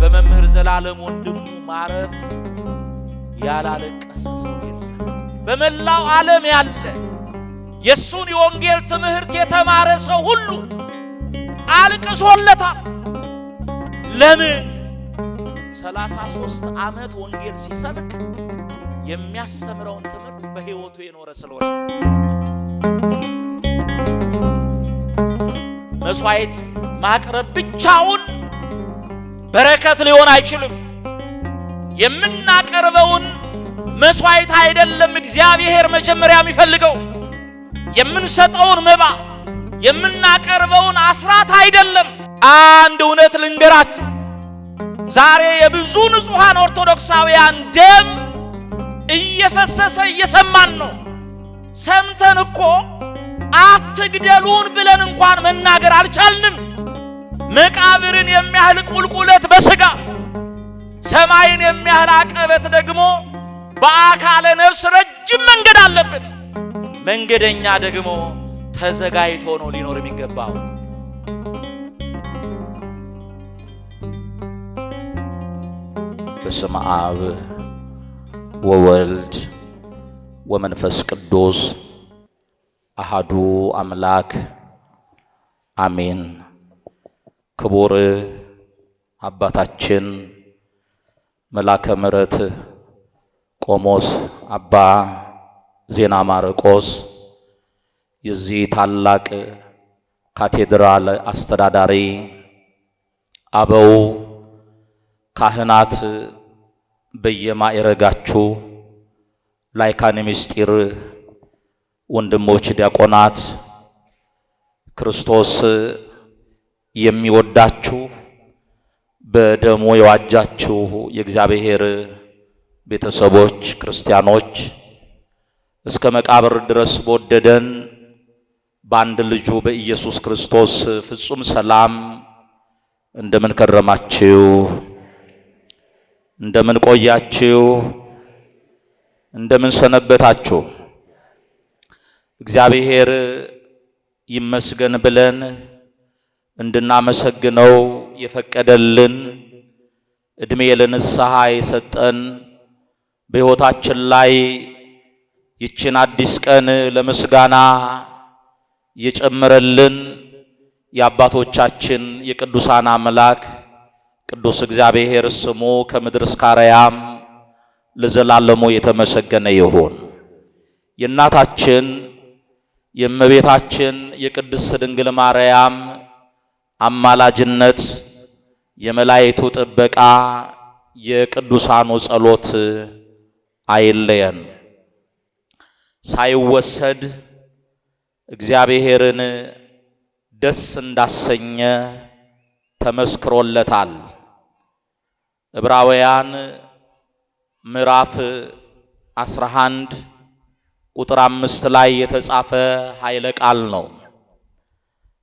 በመምህር ዘላለም ወንድሙ ማረፍ ያላለቀሰ ሰው የለም። በመላው ዓለም ያለ የሱን የወንጌል ትምህርት የተማረ ሰው ሁሉ አልቅሶለታል። ለምን? 33 ዓመት ወንጌል ሲሰብክ የሚያስተምረውን ትምህርት በሕይወቱ የኖረ ስለሆነ። መስዋዕት ማቅረብ ብቻውን በረከት ሊሆን አይችልም። የምናቀርበውን መስዋዕት አይደለም እግዚአብሔር መጀመሪያ የሚፈልገው። የምንሰጠውን መባ የምናቀርበውን አስራት አይደለም። አንድ እውነት ልንገራችሁ። ዛሬ የብዙ ንጹሃን ኦርቶዶክሳውያን ደም እየፈሰሰ እየሰማን ነው። ሰምተን እኮ አትግደሉን ብለን እንኳን መናገር አልቻልንም። መቃብርን የሚያህል ቁልቁለት በስጋ ሰማይን የሚያህል አቀበት ደግሞ በአካለ ነፍስ ረጅም መንገድ አለብን። መንገደኛ ደግሞ ተዘጋጅቶ ነው ሊኖር የሚገባው። በስመ አብ ወወልድ ወመንፈስ ቅዱስ አሃዱ አምላክ አሜን። ክቡር አባታችን መላከ ምሕረት ቆሞስ አባ ዜና ማርቆስ የዚህ ታላቅ ካቴድራል አስተዳዳሪ፣ አበው ካህናት በየማዕረጋችሁ፣ ላይካነ ምስጢር ወንድሞች ዲያቆናት፣ ክርስቶስ የሚወዳችሁ በደሙ የዋጃችሁ የእግዚአብሔር ቤተሰቦች ክርስቲያኖች፣ እስከ መቃብር ድረስ በወደደን በአንድ ልጁ በኢየሱስ ክርስቶስ ፍጹም ሰላም እንደምን ከረማችሁ? እንደምን ቆያችሁ? እንደምን ሰነበታችሁ? እግዚአብሔር ይመስገን ብለን እንድናመሰግነው የፈቀደልን እድሜ ለንስሐ የሰጠን በሕይወታችን ላይ ይችን አዲስ ቀን ለምስጋና የጨመረልን የአባቶቻችን የቅዱሳን አምላክ ቅዱስ እግዚአብሔር ስሙ ከምድር እስከ አርያም ለዘላለሙ የተመሰገነ ይሁን። የእናታችን የእመቤታችን የቅድስት ድንግል ማርያም አማላጅነት፣ የመላእክቱ ጥበቃ፣ የቅዱሳኑ ጸሎት አይለየን። ሳይወሰድ እግዚአብሔርን ደስ እንዳሰኘ ተመስክሮለታል። ዕብራውያን ምዕራፍ 11 ቁጥር 5 ላይ የተጻፈ ኃይለ ቃል ነው።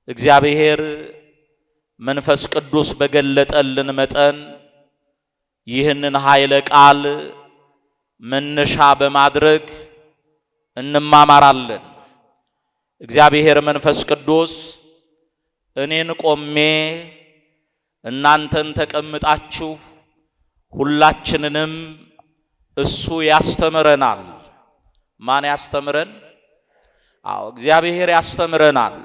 እግዚአብሔር መንፈስ ቅዱስ በገለጠልን መጠን ይህንን ኃይለ ቃል መነሻ በማድረግ እንማማራለን። እግዚአብሔር መንፈስ ቅዱስ እኔን ቆሜ እናንተን ተቀምጣችሁ ሁላችንንም እሱ ያስተምረናል። ማን ያስተምረን? እግዚአብሔር ያስተምረናል።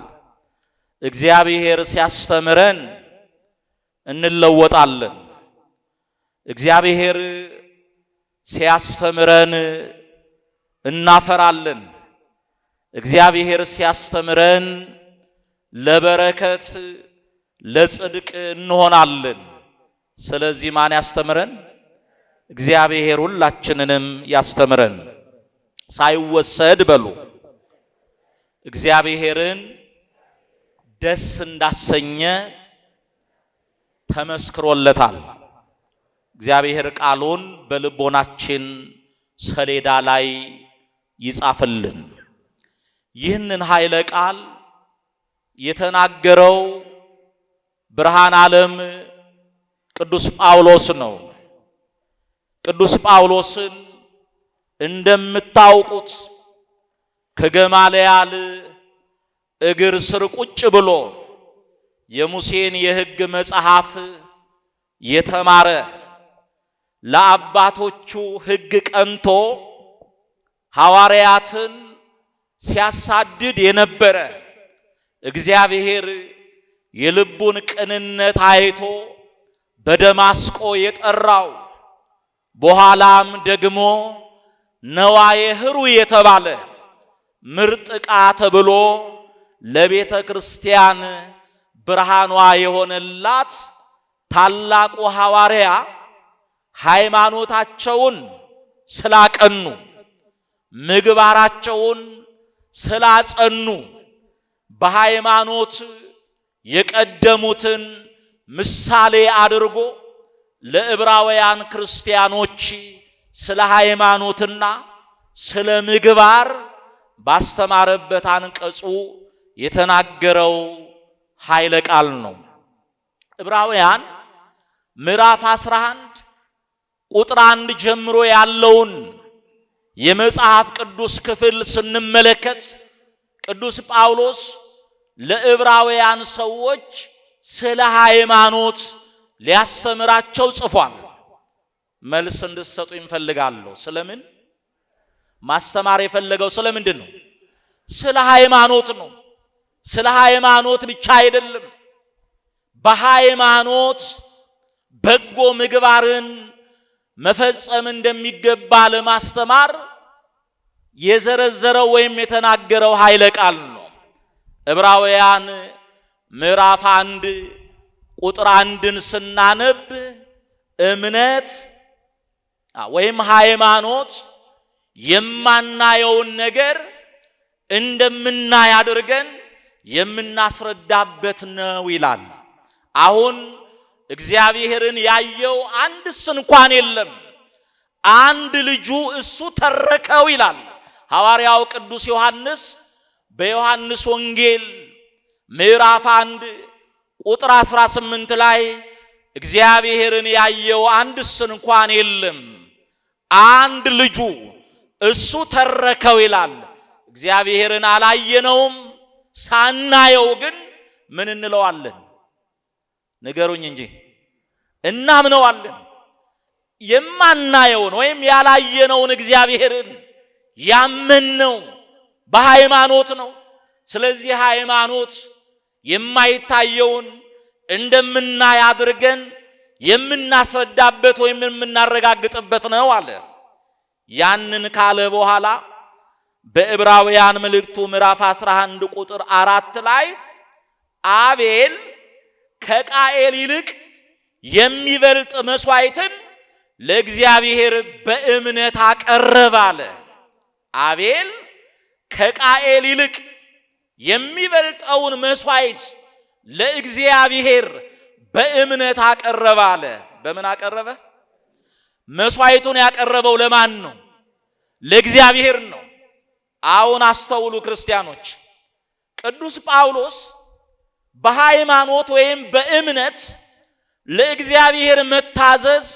እግዚአብሔር ሲያስተምረን እንለወጣለን። እግዚአብሔር ሲያስተምረን እናፈራለን። እግዚአብሔር ሲያስተምረን ለበረከት ለጽድቅ እንሆናለን። ስለዚህ ማን ያስተምረን? እግዚአብሔር ሁላችንንም ያስተምረን። ሳይወሰድ በሉ እግዚአብሔርን ደስ እንዳሰኘ ተመስክሮለታል። እግዚአብሔር ቃሉን በልቦናችን ሰሌዳ ላይ ይጻፍልን። ይህንን ኃይለ ቃል የተናገረው ብርሃን ዓለም ቅዱስ ጳውሎስ ነው። ቅዱስ ጳውሎስን እንደምታውቁት ከገማልያል እግር ስር ቁጭ ብሎ የሙሴን የሕግ መጽሐፍ የተማረ ለአባቶቹ ሕግ ቀንቶ ሐዋርያትን ሲያሳድድ የነበረ እግዚአብሔር የልቡን ቅንነት አይቶ በደማስቆ የጠራው በኋላም ደግሞ ነዋየ ሕሩይ የተባለ ምርጥ ዕቃ ተብሎ ለቤተ ክርስቲያን ብርሃኗ የሆነላት ታላቁ ሐዋርያ ሃይማኖታቸውን ስላቀኑ ምግባራቸውን ስላጸኑ በሃይማኖት የቀደሙትን ምሳሌ አድርጎ ለዕብራውያን ክርስቲያኖች ስለ ሃይማኖትና ስለ ምግባር ባስተማረበት አንቀጹ የተናገረው ኃይለ ቃል ነው። ዕብራውያን ምዕራፍ 11 ቁጥር 1 ጀምሮ ያለውን የመጽሐፍ ቅዱስ ክፍል ስንመለከት ቅዱስ ጳውሎስ ለዕብራውያን ሰዎች ስለ ሃይማኖት ሊያስተምራቸው ጽፏል። መልስ እንድትሰጡ ይፈልጋለሁ። ስለምን ማስተማር የፈለገው ስለምንድን ነው? ስለ ሃይማኖት ነው። ስለ ሃይማኖት ብቻ አይደለም። በሃይማኖት በጎ ምግባርን መፈጸም እንደሚገባ ለማስተማር የዘረዘረው ወይም የተናገረው ኃይለ ቃል ነው። ዕብራውያን ምዕራፍ 1 ቁጥር 1ን ስናነብ እምነት ወይም ሃይማኖት የማናየውን ነገር እንደምናይ አድርገን የምናስረዳበት ነው ይላል። አሁን እግዚአብሔርን ያየው አንድስ እንኳን የለም፣ አንድ ልጁ እሱ ተረከው ይላል ሐዋርያው ቅዱስ ዮሐንስ በዮሐንስ ወንጌል ምዕራፍ 1 ቁጥር 18 ላይ እግዚአብሔርን ያየው አንድስ እንኳን የለም፣ አንድ ልጁ እሱ ተረከው ይላል። እግዚአብሔርን አላየነውም፣ ሳናየው ግን ምን እንለዋለን? ንገሩኝ እንጂ እናምነዋለን። የማናየውን ወይም ያላየነውን እግዚአብሔርን ያመንነው በሃይማኖት ነው። ስለዚህ ሃይማኖት የማይታየውን እንደምናይ አድርገን የምናስረዳበት ወይም የምናረጋግጥበት ነው አለ። ያንን ካለ በኋላ በዕብራውያን መልእክቱ ምዕራፍ 11 ቁጥር 4 ላይ አቤል ከቃኤል ይልቅ የሚበልጥ መስዋዕትን ለእግዚአብሔር በእምነት አቀረበ አለ። አቤል ከቃኤል ይልቅ የሚበልጠውን መስዋዕት ለእግዚአብሔር በእምነት አቀረበ አለ። በምን አቀረበ? መስዋዕቱን ያቀረበው ለማን ነው? ለእግዚአብሔር ነው። አሁን አስተውሉ ክርስቲያኖች። ቅዱስ ጳውሎስ በሃይማኖት ወይም በእምነት ለእግዚአብሔር መታዘዝ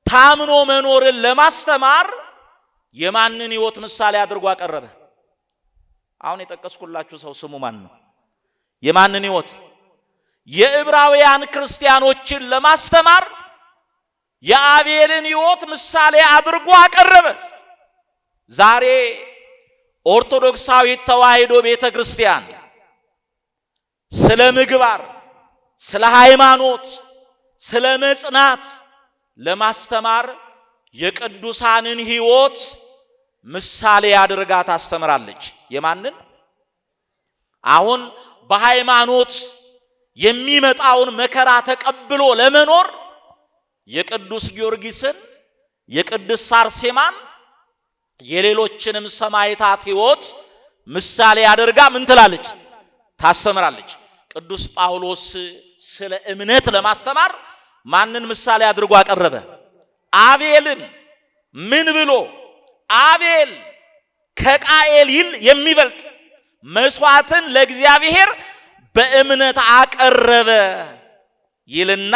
ታምኖ መኖርን ለማስተማር የማንን ሕይወት ምሳሌ አድርጎ አቀረበ? አሁን የጠቀስኩላችሁ ሰው ስሙ ማን ነው? የማንን ሕይወት? የዕብራውያን ክርስቲያኖችን ለማስተማር የአቤልን ሕይወት ምሳሌ አድርጎ አቀረበ። ዛሬ ኦርቶዶክሳዊት ተዋሕዶ ቤተክርስቲያን ስለ ምግባር፣ ስለ ሃይማኖት፣ ስለ መጽናት ለማስተማር የቅዱሳንን ሕይወት ምሳሌ አድርጋ ታስተምራለች። የማንን? አሁን በሃይማኖት የሚመጣውን መከራ ተቀብሎ ለመኖር የቅዱስ ጊዮርጊስን፣ የቅድስት አርሴማን፣ የሌሎችንም ሰማዕታት ሕይወት ምሳሌ አድርጋ ምን ትላለች? ታስተምራለች። ቅዱስ ጳውሎስ ስለ እምነት ለማስተማር ማንን ምሳሌ አድርጎ አቀረበ? አቤልን። ምን ብሎ? አቤል ከቃኤል ይልቅ የሚበልጥ መስዋዕትን ለእግዚአብሔር በእምነት አቀረበ ይልና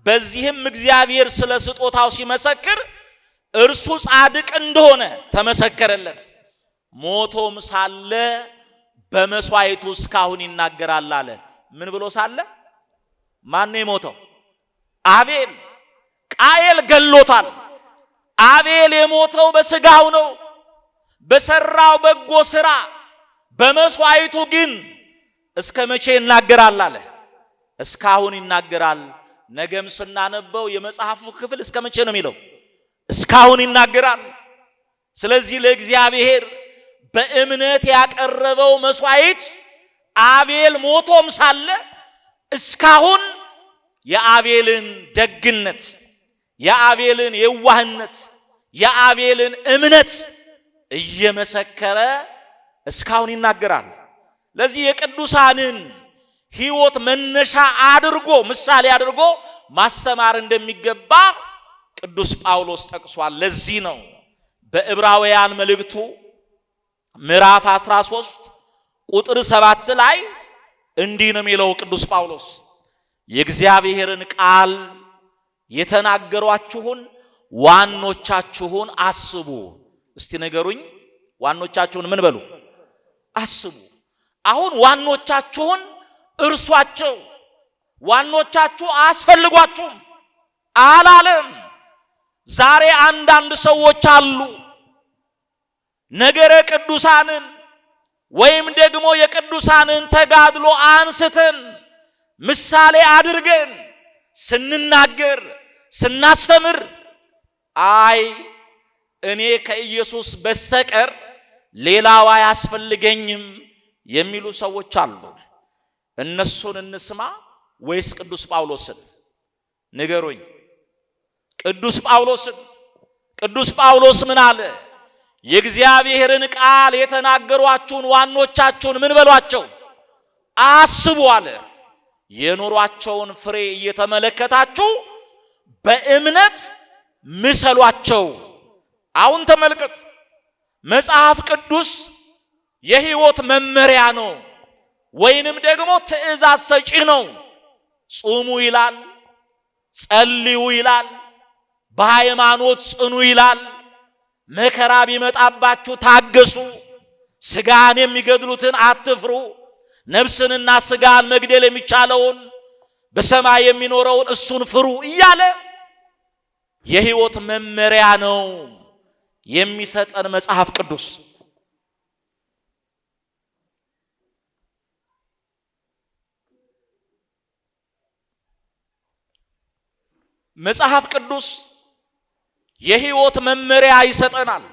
በዚህም እግዚአብሔር ስለ ስጦታው ሲመሰክር እርሱ ጻድቅ እንደሆነ ተመሰከረለት። ሞቶም ሳለ በመስዋዕቱ እስካሁን ይናገራል አለ። ምን ብሎ ሳለ? ማን ነው የሞተው? አቤል ቃየል ገሎታል። አቤል የሞተው በስጋው ነው፣ በሰራው በጎ ስራ። በመስዋዕቱ ግን እስከ መቼ ይናገራል አለ? እስካሁን ይናገራል። ነገም ስናነበው የመጽሐፉ ክፍል እስከ መቼ ነው የሚለው? እስካሁን ይናገራል። ስለዚህ ለእግዚአብሔር በእምነት ያቀረበው መስዋዕት አቤል ሞቶም ሳለ እስካሁን የአቤልን ደግነት፣ የአቤልን የዋህነት፣ የአቤልን እምነት እየመሰከረ እስካሁን ይናገራል። ለዚህ የቅዱሳንን ሕይወት መነሻ አድርጎ ምሳሌ አድርጎ ማስተማር እንደሚገባ ቅዱስ ጳውሎስ ጠቅሷል። ለዚህ ነው በዕብራውያን መልእክቱ ምዕራፍ 13 ቁጥር 7 ላይ እንዲህ ነው የሚለው ቅዱስ ጳውሎስ የእግዚአብሔርን ቃል የተናገሯችሁን ዋኖቻችሁን አስቡ። እስቲ ነገሩኝ፣ ዋኖቻችሁን ምን በሉ? አስቡ። አሁን ዋኖቻችሁን እርሷቸው፣ ዋኖቻችሁ አያስፈልጓችሁም አላለም። ዛሬ አንዳንድ ሰዎች አሉ ነገረ ቅዱሳንን ወይም ደግሞ የቅዱሳንን ተጋድሎ አንስተን ምሳሌ አድርገን ስንናገር ስናስተምር አይ እኔ ከኢየሱስ በስተቀር ሌላው አያስፈልገኝም የሚሉ ሰዎች አሉ። እነሱን እንስማ ወይስ ቅዱስ ጳውሎስን? ንገሩኝ። ቅዱስ ጳውሎስን። ቅዱስ ጳውሎስ ምን አለ? የእግዚአብሔርን ቃል የተናገሯችሁን ዋኖቻችሁን ምን በሏቸው? አስቡ አለ። የኖሯቸውን ፍሬ እየተመለከታችሁ በእምነት ምሰሏቸው። አሁን ተመልከቱ፣ መጽሐፍ ቅዱስ የሕይወት መመሪያ ነው ወይንም ደግሞ ትእዛዝ ሰጪ ነው። ጹሙ ይላል፣ ጸልዩ ይላል፣ በሃይማኖት ጽኑ ይላል፣ መከራ ቢመጣባችሁ ታገሱ፣ ስጋን የሚገድሉትን አትፍሩ፣ ነፍስንና ስጋን መግደል የሚቻለውን በሰማይ የሚኖረውን እሱን ፍሩ እያለ የሕይወት መመሪያ ነው የሚሰጠን መጽሐፍ ቅዱስ። መጽሐፍ ቅዱስ የሕይወት መመሪያ ይሰጠናል።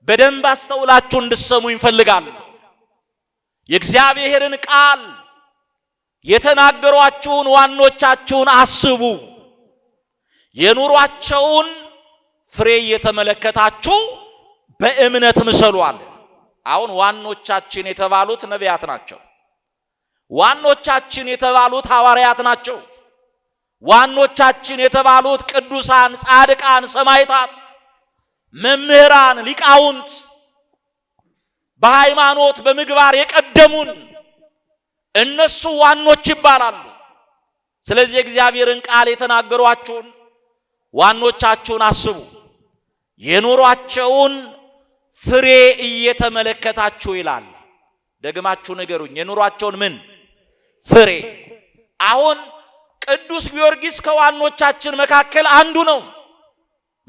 በደንብ አስተውላችሁ እንድትሰሙ ይፈልጋል። የእግዚአብሔርን ቃል የተናገሯችሁን ዋኖቻችሁን አስቡ፣ የኑሯቸውን ፍሬ እየተመለከታችሁ በእምነት ምሰሏል። አሁን ዋኖቻችን የተባሉት ነቢያት ናቸው። ዋኖቻችን የተባሉት ሐዋርያት ናቸው። ዋኖቻችን የተባሉት ቅዱሳን፣ ጻድቃን፣ ሰማዕታት፣ መምህራን፣ ሊቃውንት በሃይማኖት በምግባር የቀደሙን እነሱ ዋኖች ይባላሉ። ስለዚህ የእግዚአብሔርን ቃል የተናገሯችሁን ዋኖቻችሁን አስቡ፣ የኑሯቸውን ፍሬ እየተመለከታችሁ ይላል። ደግማችሁ ንገሩኝ፣ የኑሯቸውን ምን ፍሬ? አሁን ቅዱስ ጊዮርጊስ ከዋኖቻችን መካከል አንዱ ነው።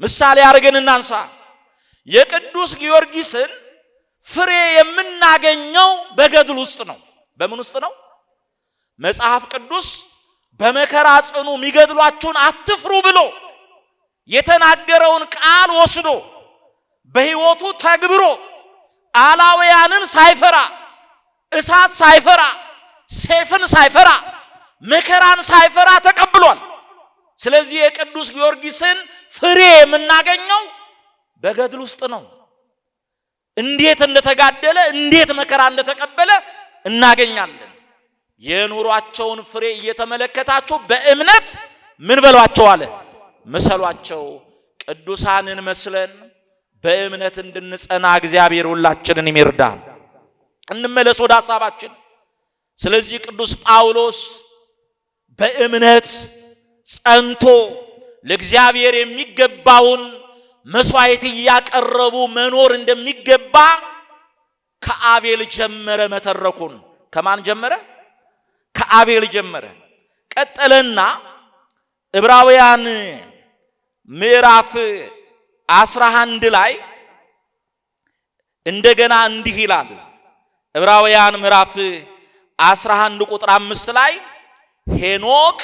ምሳሌ አድርገን እናንሳ። የቅዱስ ጊዮርጊስን ፍሬ የምናገኘው በገድል ውስጥ ነው። በምን ውስጥ ነው? መጽሐፍ ቅዱስ በመከራ ጽኑ፣ የሚገድሏችሁን አትፍሩ ብሎ የተናገረውን ቃል ወስዶ በሕይወቱ ተግብሮ አላውያንን ሳይፈራ፣ እሳት ሳይፈራ፣ ሰይፍን ሳይፈራ፣ መከራን ሳይፈራ ተቀብሏል። ስለዚህ የቅዱስ ጊዮርጊስን ፍሬ የምናገኘው በገድል ውስጥ ነው። እንዴት እንደተጋደለ እንዴት መከራ እንደተቀበለ እናገኛለን። የኑሯቸውን ፍሬ እየተመለከታችሁ በእምነት ምን በሏቸው አለ? ምሰሏቸው። ቅዱሳንን መስለን በእምነት እንድንጸና እግዚአብሔር ሁላችንን ይርዳን። እንመለስ ወደ ሐሳባችን። ስለዚህ ቅዱስ ጳውሎስ በእምነት ጸንቶ ለእግዚአብሔር የሚገባውን መስዋዕት እያቀረቡ መኖር እንደሚገባ ከአቤል ጀመረ መተረኩን። ከማን ጀመረ? ከአቤል ጀመረ። ቀጠለና ዕብራውያን ምዕራፍ 11 ላይ እንደገና እንዲህ ይላል። ዕብራውያን ምዕራፍ 11 ቁጥር 5 ላይ ሄኖክ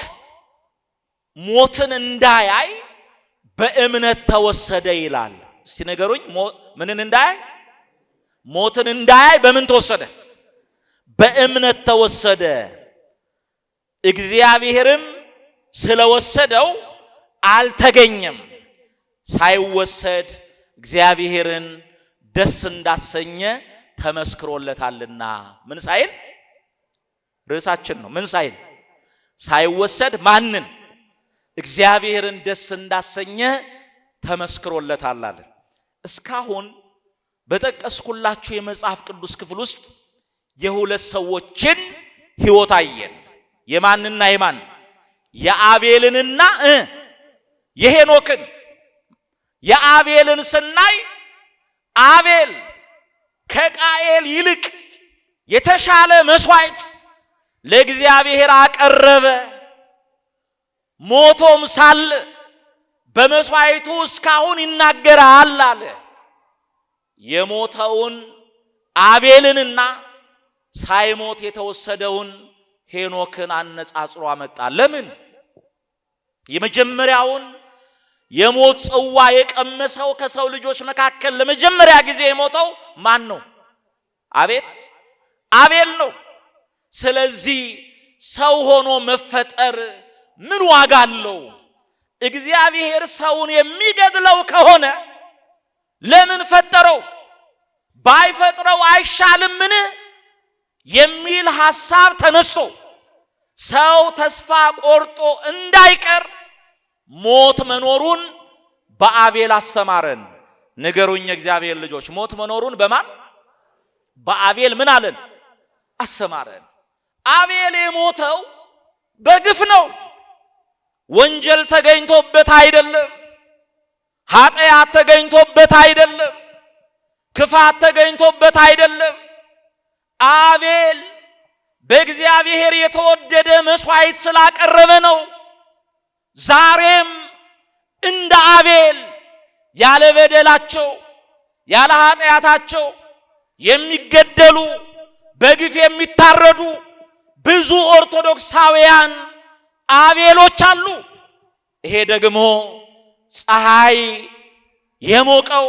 ሞትን እንዳያይ በእምነት ተወሰደ ይላል። እስቲ ነገሩኝ፣ ምንን እንዳያይ? ሞትን እንዳያይ በምን ተወሰደ? በእምነት ተወሰደ። እግዚአብሔርም ስለወሰደው አልተገኘም፣ ሳይወሰድ እግዚአብሔርን ደስ እንዳሰኘ ተመስክሮለታልና። ምን ሳይል? ርዕሳችን ነው። ምን ሳይል? ሳይወሰድ ማንን? እግዚአብሔርን ደስ እንዳሰኘ ተመስክሮለታል አለ። እስካሁን በጠቀስኩላችሁ የመጽሐፍ ቅዱስ ክፍል ውስጥ የሁለት ሰዎችን ሕይወት አየን። የማንና የማን? የአቤልንና የሄኖክን። የአቤልን ስናይ አቤል ከቃኤል ይልቅ የተሻለ መስዋዕት ለእግዚአብሔር አቀረበ። ሞቶም ሳለ በመስዋዕቱ እስካሁን ይናገራል አለ። የሞተውን አቤልንና ሳይሞት የተወሰደውን ሄኖክን አነጻጽሮ አመጣ። ለምን? የመጀመሪያውን የሞት ጽዋ የቀመሰው ከሰው ልጆች መካከል ለመጀመሪያ ጊዜ የሞተው ማን ነው? አቤል ነው። ስለዚህ ሰው ሆኖ መፈጠር ምን ዋጋ አለው? እግዚአብሔር ሰውን የሚገድለው ከሆነ ለምን ፈጠረው? ባይፈጥረው አይሻልምን? የሚል ሐሳብ ተነስቶ ሰው ተስፋ ቆርጦ እንዳይቀር ሞት መኖሩን በአቤል አስተማረን። ንገሩኝ እግዚአብሔር ልጆች፣ ሞት መኖሩን በማን? በአቤል ምን አለን? አስተማረን። አቤል የሞተው በግፍ ነው። ወንጀል ተገኝቶበት አይደለም። ኃጢአት ተገኝቶበት አይደለም። ክፋት ተገኝቶበት አይደለም። አቤል በእግዚአብሔር የተወደደ መስዋዕት ስላቀረበ ነው። ዛሬም እንደ አቤል ያለ በደላቸው ያለ ኃጢአታቸው የሚገደሉ በግፍ የሚታረዱ ብዙ ኦርቶዶክሳውያን አቤሎች አሉ። ይሄ ደግሞ ፀሐይ የሞቀው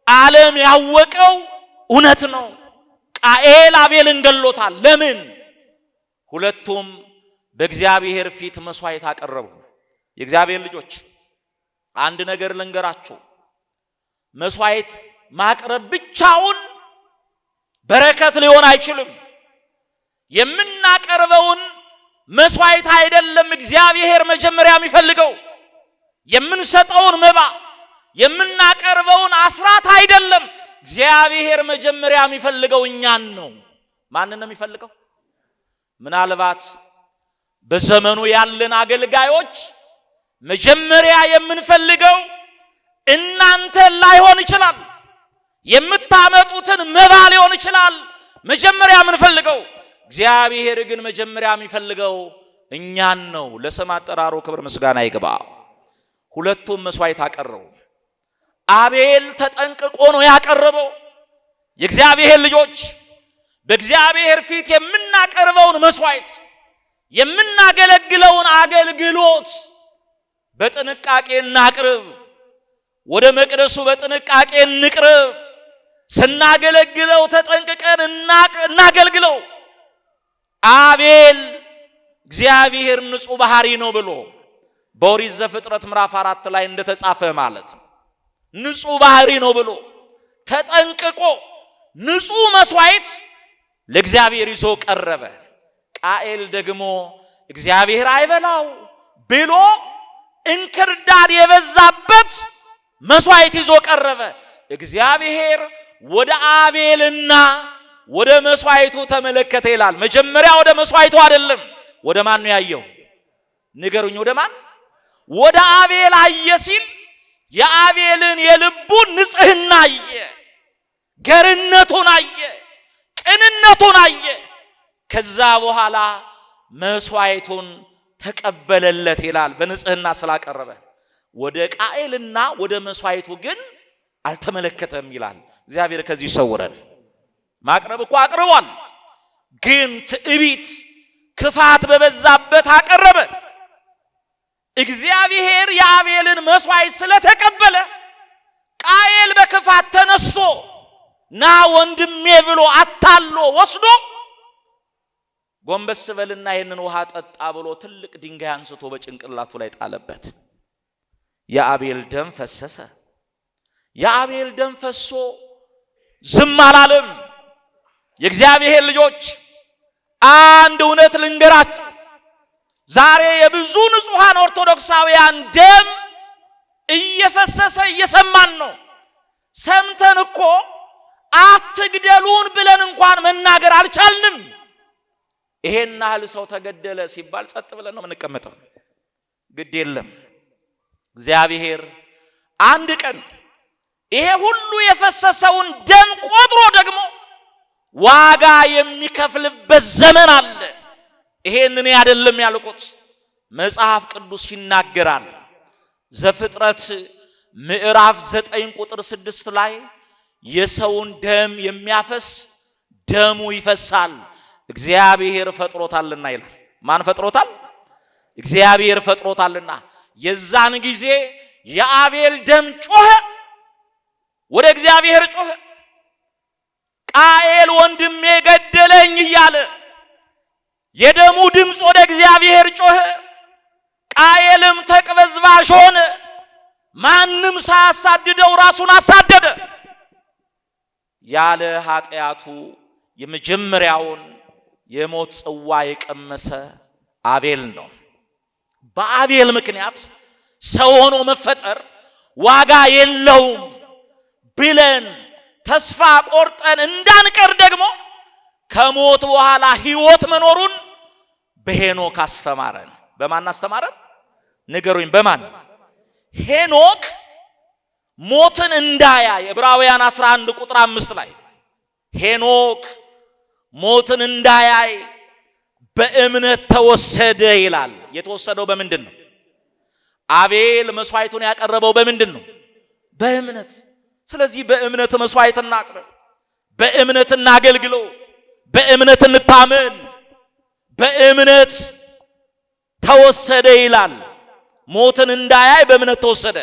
ዓለም ያወቀው እውነት ነው። ቃኤል አቤልን ገሎታል። ለምን? ሁለቱም በእግዚአብሔር ፊት መስዋዕት አቀረቡ። የእግዚአብሔር ልጆች አንድ ነገር ልንገራችሁ። መስዋዕት ማቅረብ ብቻውን በረከት ሊሆን አይችልም። የምናቀርበውን መስዋዕት አይደለም እግዚአብሔር መጀመሪያ የሚፈልገው። የምንሰጠውን መባ የምናቀርበውን አስራት አይደለም እግዚአብሔር መጀመሪያ የሚፈልገው እኛን ነው። ማንን ነው የሚፈልገው? ምናልባት በዘመኑ ያለን አገልጋዮች መጀመሪያ የምንፈልገው እናንተን ላይሆን ይችላል፣ የምታመጡትን መባ ሊሆን ይችላል መጀመሪያ የምንፈልገው። እግዚአብሔር ግን መጀመሪያ የሚፈልገው እኛን ነው። ለስም አጠራሩ ክብር ምስጋና ይግባ። ሁለቱም መስዋዕት አቀረቡ። አቤል ተጠንቅቆ ነው ያቀረበው። የእግዚአብሔር ልጆች በእግዚአብሔር ፊት የምናቀርበውን መስዋዕት የምናገለግለውን አገልግሎት በጥንቃቄ እናቅርብ። ወደ መቅደሱ በጥንቃቄ እንቅርብ። ስናገለግለው ተጠንቅቀን እናገልግለው። አቤል እግዚአብሔር ንጹሕ ባህሪ ነው ብሎ በኦሪት ዘፍጥረት ምዕራፍ 4 ላይ እንደተጻፈ ማለት ነው። ንጹሕ ባህሪ ነው ብሎ ተጠንቅቆ ንጹሕ መስዋዕት ለእግዚአብሔር ይዞ ቀረበ። ቃኤል ደግሞ እግዚአብሔር አይበላው ብሎ እንክርዳድ የበዛበት መስዋዕት ይዞ ቀረበ። እግዚአብሔር ወደ አቤልና ወደ መስዋዕቱ ተመለከተ ይላል። መጀመሪያ ወደ መስዋዕቱ አይደለም፣ ወደ ማን ነው ያየው? ንገሩኝ። ወደ ማን? ወደ አቤል አየ ሲል የአቤልን የልቡን ንጽህና አየ፣ ገርነቱን አየ፣ ቅንነቱን አየ። ከዛ በኋላ መስዋዕቱን ተቀበለለት ይላል በንጽህና ስላቀረበ። ወደ ቃኤልና ወደ መስዋዕቱ ግን አልተመለከተም ይላል። እግዚአብሔር ከዚህ ይሰውረን። ማቅረብ እኮ አቅርቧል፣ ግን ትዕቢት ክፋት በበዛበት አቀረበ። እግዚአብሔር የአቤልን መስዋዕት ስለተቀበለ ቃኤል በክፋት ተነስቶ ና ወንድሜ ብሎ አታሎ ወስዶ ጎንበስ በልና ይሄንን ውሃ ጠጣ ብሎ ትልቅ ድንጋይ አንስቶ በጭንቅላቱ ላይ ጣለበት። የአቤል ደም ፈሰሰ። የአቤል ደም ፈሶ ዝም አላለም። የእግዚአብሔር ልጆች አንድ እውነት ልንገራችሁ። ዛሬ የብዙ ንጹሃን ኦርቶዶክሳውያን ደም እየፈሰሰ እየሰማን ነው። ሰምተን እኮ አትግደሉን ብለን እንኳን መናገር አልቻልንም። ይሄን ያህል ሰው ተገደለ ሲባል ጸጥ ብለን ነው የምንቀመጠው። ግድ የለም እግዚአብሔር አንድ ቀን ይሄ ሁሉ የፈሰሰውን ደም ቆጥሮ ደግሞ ዋጋ የሚከፍልበት ዘመን አለ። ይሄንን አይደለም ያልኩት፣ መጽሐፍ ቅዱስ ይናገራል። ዘፍጥረት ምዕራፍ 9 ቁጥር 6 ላይ የሰውን ደም የሚያፈስ ደሙ ይፈሳል እግዚአብሔር ፈጥሮታልና ይላል። ማን ፈጥሮታል? እግዚአብሔር ፈጥሮታልና። የዛን ጊዜ የአቤል ደም ጮኸ፣ ወደ እግዚአብሔር ጮኸ። ቃኤል ወንድሜ ገደለኝ እያለ የደሙ ድምፅ ወደ እግዚአብሔር ጮኸ። ቃኤልም ተቅበዝባዥ ሆነ፣ ማንም ሳያሳድደው ራሱን አሳደደ። ያለ ኃጢአቱ የመጀመሪያውን የሞት ጽዋ የቀመሰ አቤል ነው። በአቤል ምክንያት ሰው ሆኖ መፈጠር ዋጋ የለውም ብለን ተስፋ ቆርጠን እንዳንቀር ደግሞ ከሞት በኋላ ሕይወት መኖሩን በሄኖክ አስተማረን። በማን አስተማረን? ንገሩኝ፣ በማን? ሄኖክ ሞትን እንዳያይ ዕብራውያን 11 ቁጥር 5 ላይ ሄኖክ ሞትን እንዳያይ በእምነት ተወሰደ ይላል። የተወሰደው በምንድን ነው? አቤል መስዋዕቱን ያቀረበው በምንድን ነው? በእምነት። ስለዚህ በእምነት መስዋዕት እናቅርብ፣ በእምነት እናገልግለው፣ በእምነት እንታመን። በእምነት ተወሰደ ይላል። ሞትን እንዳያይ በእምነት ተወሰደ፣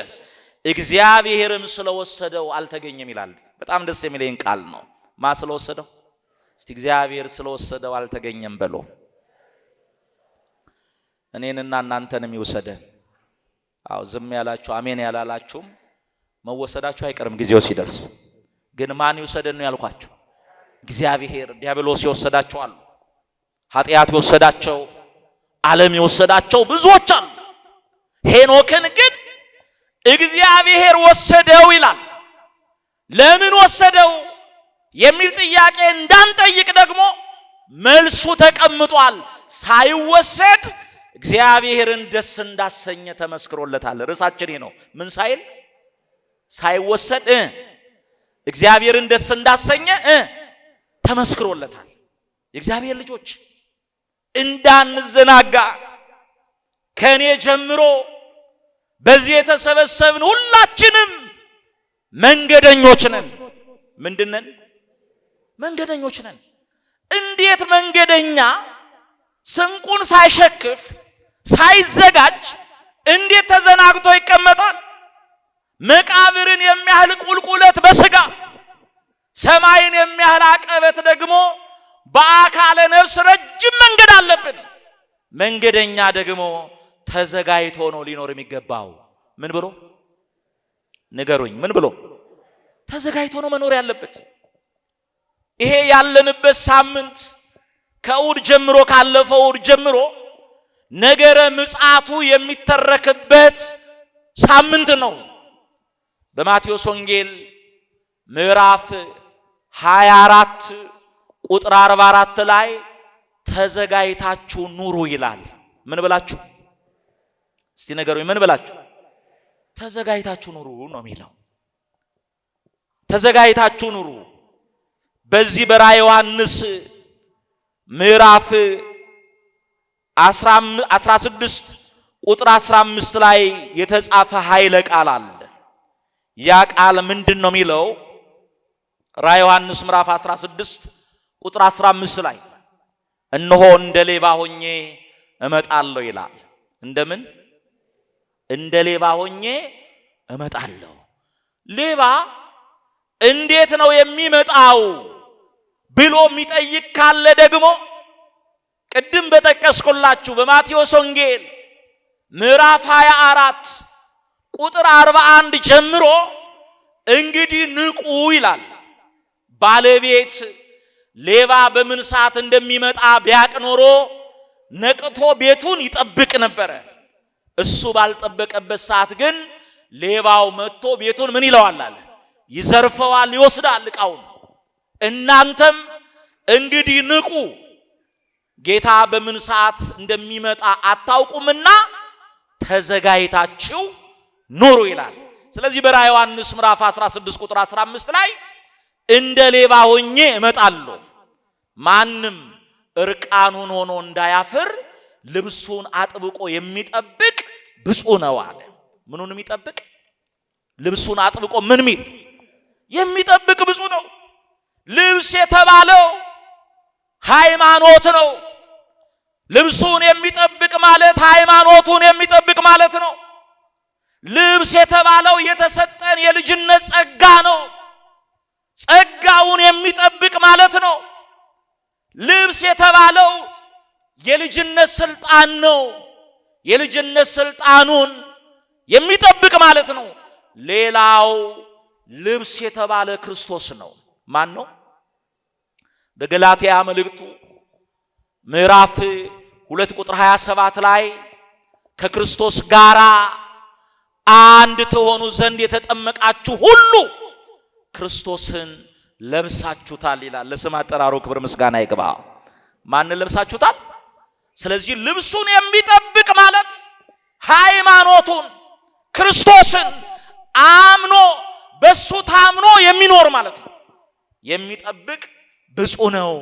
እግዚአብሔርም ስለወሰደው አልተገኘም ይላል። በጣም ደስ የሚለኝ ቃል ነው። ማ ስለወሰደው? እስቲ እግዚአብሔር ስለወሰደው አልተገኘም በሎ። እኔንና እናንተንም ይወሰደን። አው ዝም ያላችሁ አሜን ያላላችሁም መወሰዳችሁ አይቀርም ጊዜው ሲደርስ። ግን ማን ይወሰደን ነው ያልኳችሁ? እግዚአብሔር። ዲያብሎስ ይወሰዳቸው አሉ፣ ኃጢአት ይወሰዳቸው፣ ዓለም ይወሰዳቸው ብዙዎች አሉ። ሄኖክን ግን እግዚአብሔር ወሰደው ይላል። ለምን ወሰደው የሚል ጥያቄ እንዳንጠይቅ ደግሞ መልሱ ተቀምጧል። ሳይወሰድ እግዚአብሔርን ደስ እንዳሰኘ ተመስክሮለታል። ርዕሳችን ነው። ምን ሳይል? ሳይወሰድ እግዚአብሔርን ደስ እንዳሰኘ ተመስክሮለታል። የእግዚአብሔር ልጆች እንዳንዘናጋ ከኔ ጀምሮ በዚህ የተሰበሰብን ሁላችንም መንገደኞች ነን። ምንድነን? መንገደኞች ነን። እንዴት መንገደኛ ስንቁን ሳይሸክፍ ሳይዘጋጅ እንዴት ተዘናግቶ ይቀመጣል? መቃብርን የሚያህል ቁልቁለት በስጋ ሰማይን የሚያህል አቀበት ደግሞ በአካለ ነፍስ ረጅም መንገድ አለብን። መንገደኛ ደግሞ ተዘጋጅቶ ነው ሊኖር የሚገባው። ምን ብሎ ንገሩኝ? ምን ብሎ? ተዘጋጅቶ ነው መኖር ያለበት። ይሄ ያለንበት ሳምንት ከእሑድ ጀምሮ ካለፈው እሑድ ጀምሮ ነገረ ምጽአቱ የሚተረክበት ሳምንት ነው። በማቴዎስ ወንጌል ምዕራፍ 24 ቁጥር 44 ላይ ተዘጋጅታችሁ ኑሩ ይላል። ምን ብላችሁ? እስቲ ነገሩኝ። ምን ብላችሁ? ተዘጋጅታችሁ ኑሩ ነው የሚለው። ተዘጋጅታችሁ ኑሩ። በዚህ በራዕየ ዮሐንስ ምዕራፍ 16 ቁጥር 15 ላይ የተጻፈ ኃይለ ቃል አለ። ያ ቃል ምንድነው የሚለው? ራዕየ ዮሐንስ ምዕራፍ 16 ቁጥር 15 ላይ እነሆ እንደ ሌባ ሆኜ እመጣለሁ ይላል። እንደምን? እንደ ሌባ ሆኜ እመጣለሁ። ሌባ እንዴት ነው የሚመጣው ብሎ የሚጠይቅ ካለ ደግሞ ቅድም በጠቀስኩላችሁ በማቴዎስ ወንጌል ምዕራፍ 24 ቁጥር 41 ጀምሮ እንግዲህ ንቁ ይላል። ባለቤት ሌባ በምን ሰዓት እንደሚመጣ ቢያቅ ኖሮ ነቅቶ ቤቱን ይጠብቅ ነበረ። እሱ ባልጠበቀበት ሰዓት ግን ሌባው መጥቶ ቤቱን ምን ይለዋል አለ? ይዘርፈዋል፣ ይወስዳል ዕቃውን። እናንተም እንግዲህ ንቁ፣ ጌታ በምን ሰዓት እንደሚመጣ አታውቁምና ተዘጋጅታችሁ ኑሩ ይላል። ስለዚህ በራዕየ ዮሐንስ ምዕራፍ 16 ቁጥር 15 ላይ እንደ ሌባ ሆኜ እመጣለሁ፣ ማንም እርቃኑን ሆኖ እንዳያፍር ልብሱን አጥብቆ የሚጠብቅ ብፁዕ ነው አለ። ምኑን የሚጠብቅ? ልብሱን አጥብቆ ምን ሚል የሚጠብቅ ብፁዕ ነው። ልብስ የተባለው ሃይማኖት ነው። ልብሱን የሚጠብቅ ማለት ሃይማኖቱን የሚጠብቅ ማለት ነው። ልብስ የተባለው የተሰጠን የልጅነት ጸጋ ነው። ጸጋውን የሚጠብቅ ማለት ነው። ልብስ የተባለው የልጅነት ስልጣን ነው። የልጅነት ስልጣኑን የሚጠብቅ ማለት ነው። ሌላው ልብስ የተባለ ክርስቶስ ነው። ማን ነው? በገላትያ መልእክቱ ምዕራፍ 2 ቁጥር 27 ላይ ከክርስቶስ ጋራ አንድ ተሆኑ ዘንድ የተጠመቃችሁ ሁሉ ክርስቶስን ለብሳችሁታል ይላል። ለስም አጠራሩ ክብር ምስጋና ይግባ። ማንን ለብሳችሁታል? ስለዚህ ልብሱን የሚጠብቅ ማለት ሃይማኖቱን ክርስቶስን አምኖ በሱ ታምኖ የሚኖር ማለት ነው። የሚጠብቅ ብፁዕ ነው።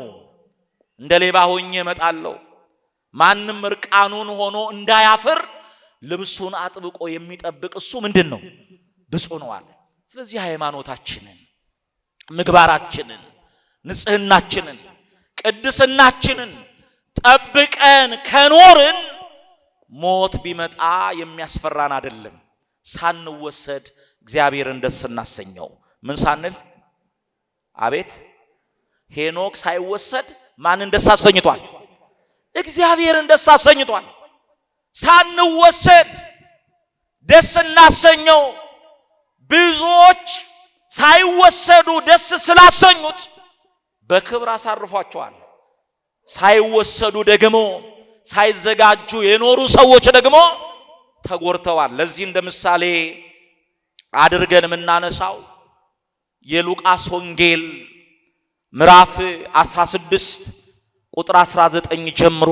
እንደ ሌባ ሆኜ እመጣለሁ፣ ማንም እርቃኑን ሆኖ እንዳያፍር ልብሱን አጥብቆ የሚጠብቅ እሱ ምንድን ነው? ብፁዕ ነው አለ። ስለዚህ ሃይማኖታችንን፣ ምግባራችንን፣ ንጽህናችንን፣ ቅድስናችንን ጠብቀን ከኖርን ሞት ቢመጣ የሚያስፈራን አይደለም። ሳንወሰድ እግዚአብሔርን ደስ እናሰኘው። ምን ሳንል? አቤት ሄኖክ ሳይወሰድ ማንን ደስ አሰኝቷል? እግዚአብሔርን ደስ አሰኝቷል። ሳንወሰድ ደስ እናሰኘው። ብዙዎች ሳይወሰዱ ደስ ስላሰኙት በክብር አሳርፏቸዋል። ሳይወሰዱ ደግሞ ሳይዘጋጁ የኖሩ ሰዎች ደግሞ ተጎርተዋል። ለዚህ እንደ ምሳሌ አድርገን የምናነሳው የሉቃስ ወንጌል ምዕራፍ 16 ቁጥር 19 ጀምሮ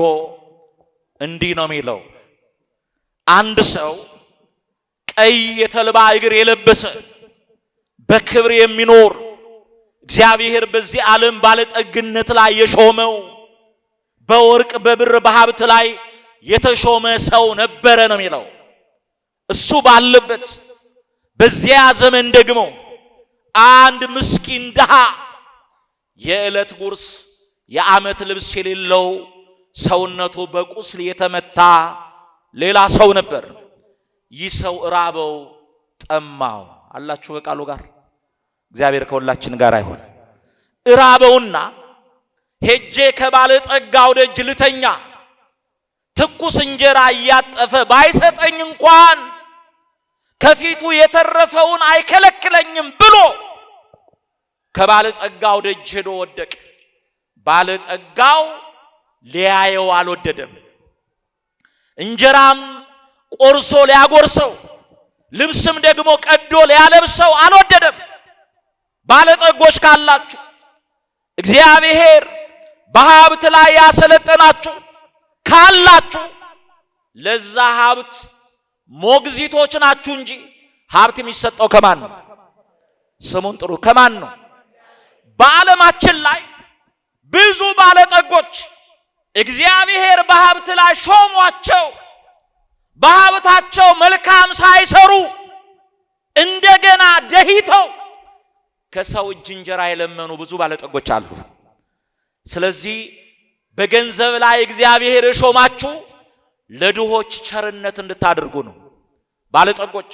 እንዲህ ነው የሚለው። አንድ ሰው ቀይ የተልባ እግር የለበሰ በክብር የሚኖር እግዚአብሔር በዚህ ዓለም ባለጠግነት ላይ የሾመው በወርቅ በብር በሀብት ላይ የተሾመ ሰው ነበረ ነው የሚለው። እሱ ባለበት በዚያ ዘመን ደግሞ አንድ ምስኪን ድሃ የዕለት ጉርስ የዓመት ልብስ የሌለው ሰውነቱ በቁስል የተመታ ሌላ ሰው ነበር። ይህ ሰው ራበው፣ ጠማው። አላችሁ በቃሉ ጋር እግዚአብሔር ከሁላችን ጋር አይሆን። ራበውና ሄጄ ከባለ ጠጋው ደጅ ልተኛ፣ ትኩስ እንጀራ እያጠፈ ባይሰጠኝ እንኳን ከፊቱ የተረፈውን አይከለክለኝም ብሎ ከባለ ጠጋው ደጅ ሄዶ ወደቀ። ባለ ጠጋው ሊያየው አልወደደም። እንጀራም ቆርሶ ሊያጎርሰው፣ ልብስም ደግሞ ቀዶ ሊያለብሰው አልወደደም። ባለጠጎች ካላችሁ እግዚአብሔር በሀብት ላይ ያሰለጠናችሁ ካላችሁ ለዛ ሀብት ሞግዚቶች ናችሁ እንጂ ሀብት የሚሰጠው ከማን ነው? ስሙን ጥሩ። ከማን ነው? በዓለማችን ላይ ብዙ ባለጠጎች እግዚአብሔር በሀብት ላይ ሾሟቸው። በሀብታቸው መልካም ሳይሰሩ እንደገና ደህይተው ከሰው እጅ እንጀራ የለመኑ ብዙ ባለጠጎች አሉ። ስለዚህ በገንዘብ ላይ እግዚአብሔር ሾማችሁ ለድሆች ቸርነት እንድታደርጉ ነው። ባለጠጎች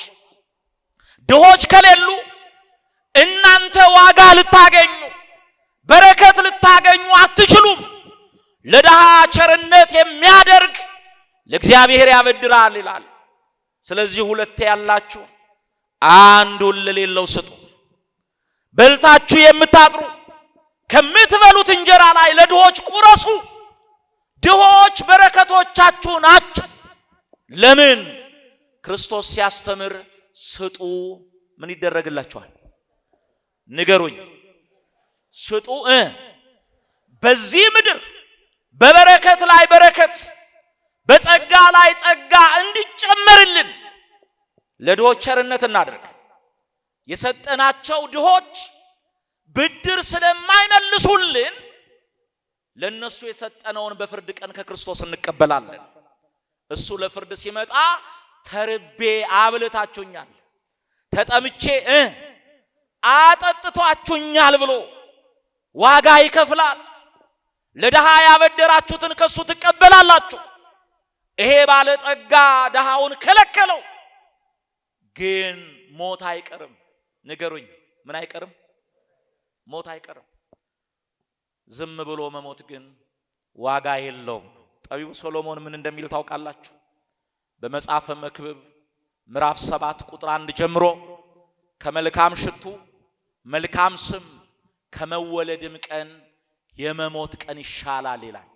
ድሆች ከሌሉ እናንተ ዋጋ ልታገኙ በረከት ልታገኙ አትችሉም። ለድሃ ቸርነት የሚያደርግ ለእግዚአብሔር ያበድራል ይላል። ስለዚህ ሁለቴ ያላችሁ አንዱን ለሌለው ስጡ። በልታችሁ የምታጥሩ ከምትበሉት እንጀራ ላይ ለድሆች ቁረሱ። ድሆች በረከቶቻችሁ ናቸው። ለምን? ክርስቶስ ሲያስተምር ስጡ ምን ይደረግላችኋል? ንገሩኝ። ስጡ በዚህ ምድር በበረከት ላይ በረከት በጸጋ ላይ ጸጋ እንዲጨመርልን ለድሆች ቸርነት እናድርግ። የሰጠናቸው ድሆች ብድር ስለማይመልሱልን ለነሱ የሰጠነውን በፍርድ ቀን ከክርስቶስ እንቀበላለን። እሱ ለፍርድ ሲመጣ ተርቤ አብልታችሁኛል፣ ተጠምቼ አጠጥቷችሁኛል ብሎ ዋጋ ይከፍላል። ለድሃ ያበደራችሁትን ከሱ ትቀበላላችሁ። ይሄ ባለጠጋ ድሃውን ከለከለው፣ ግን ሞት አይቀርም። ንገሩኝ፣ ምን አይቀርም? ሞት አይቀርም። ዝም ብሎ መሞት ግን ዋጋ የለውም። ጠቢቡ ሰሎሞን ምን እንደሚል ታውቃላችሁ? በመጽሐፈ መክብብ ምዕራፍ 7 ቁጥር 1 ጀምሮ ከመልካም ሽቱ መልካም ስም ከመወለድም ቀን የመሞት ቀን ይሻላል ይላል።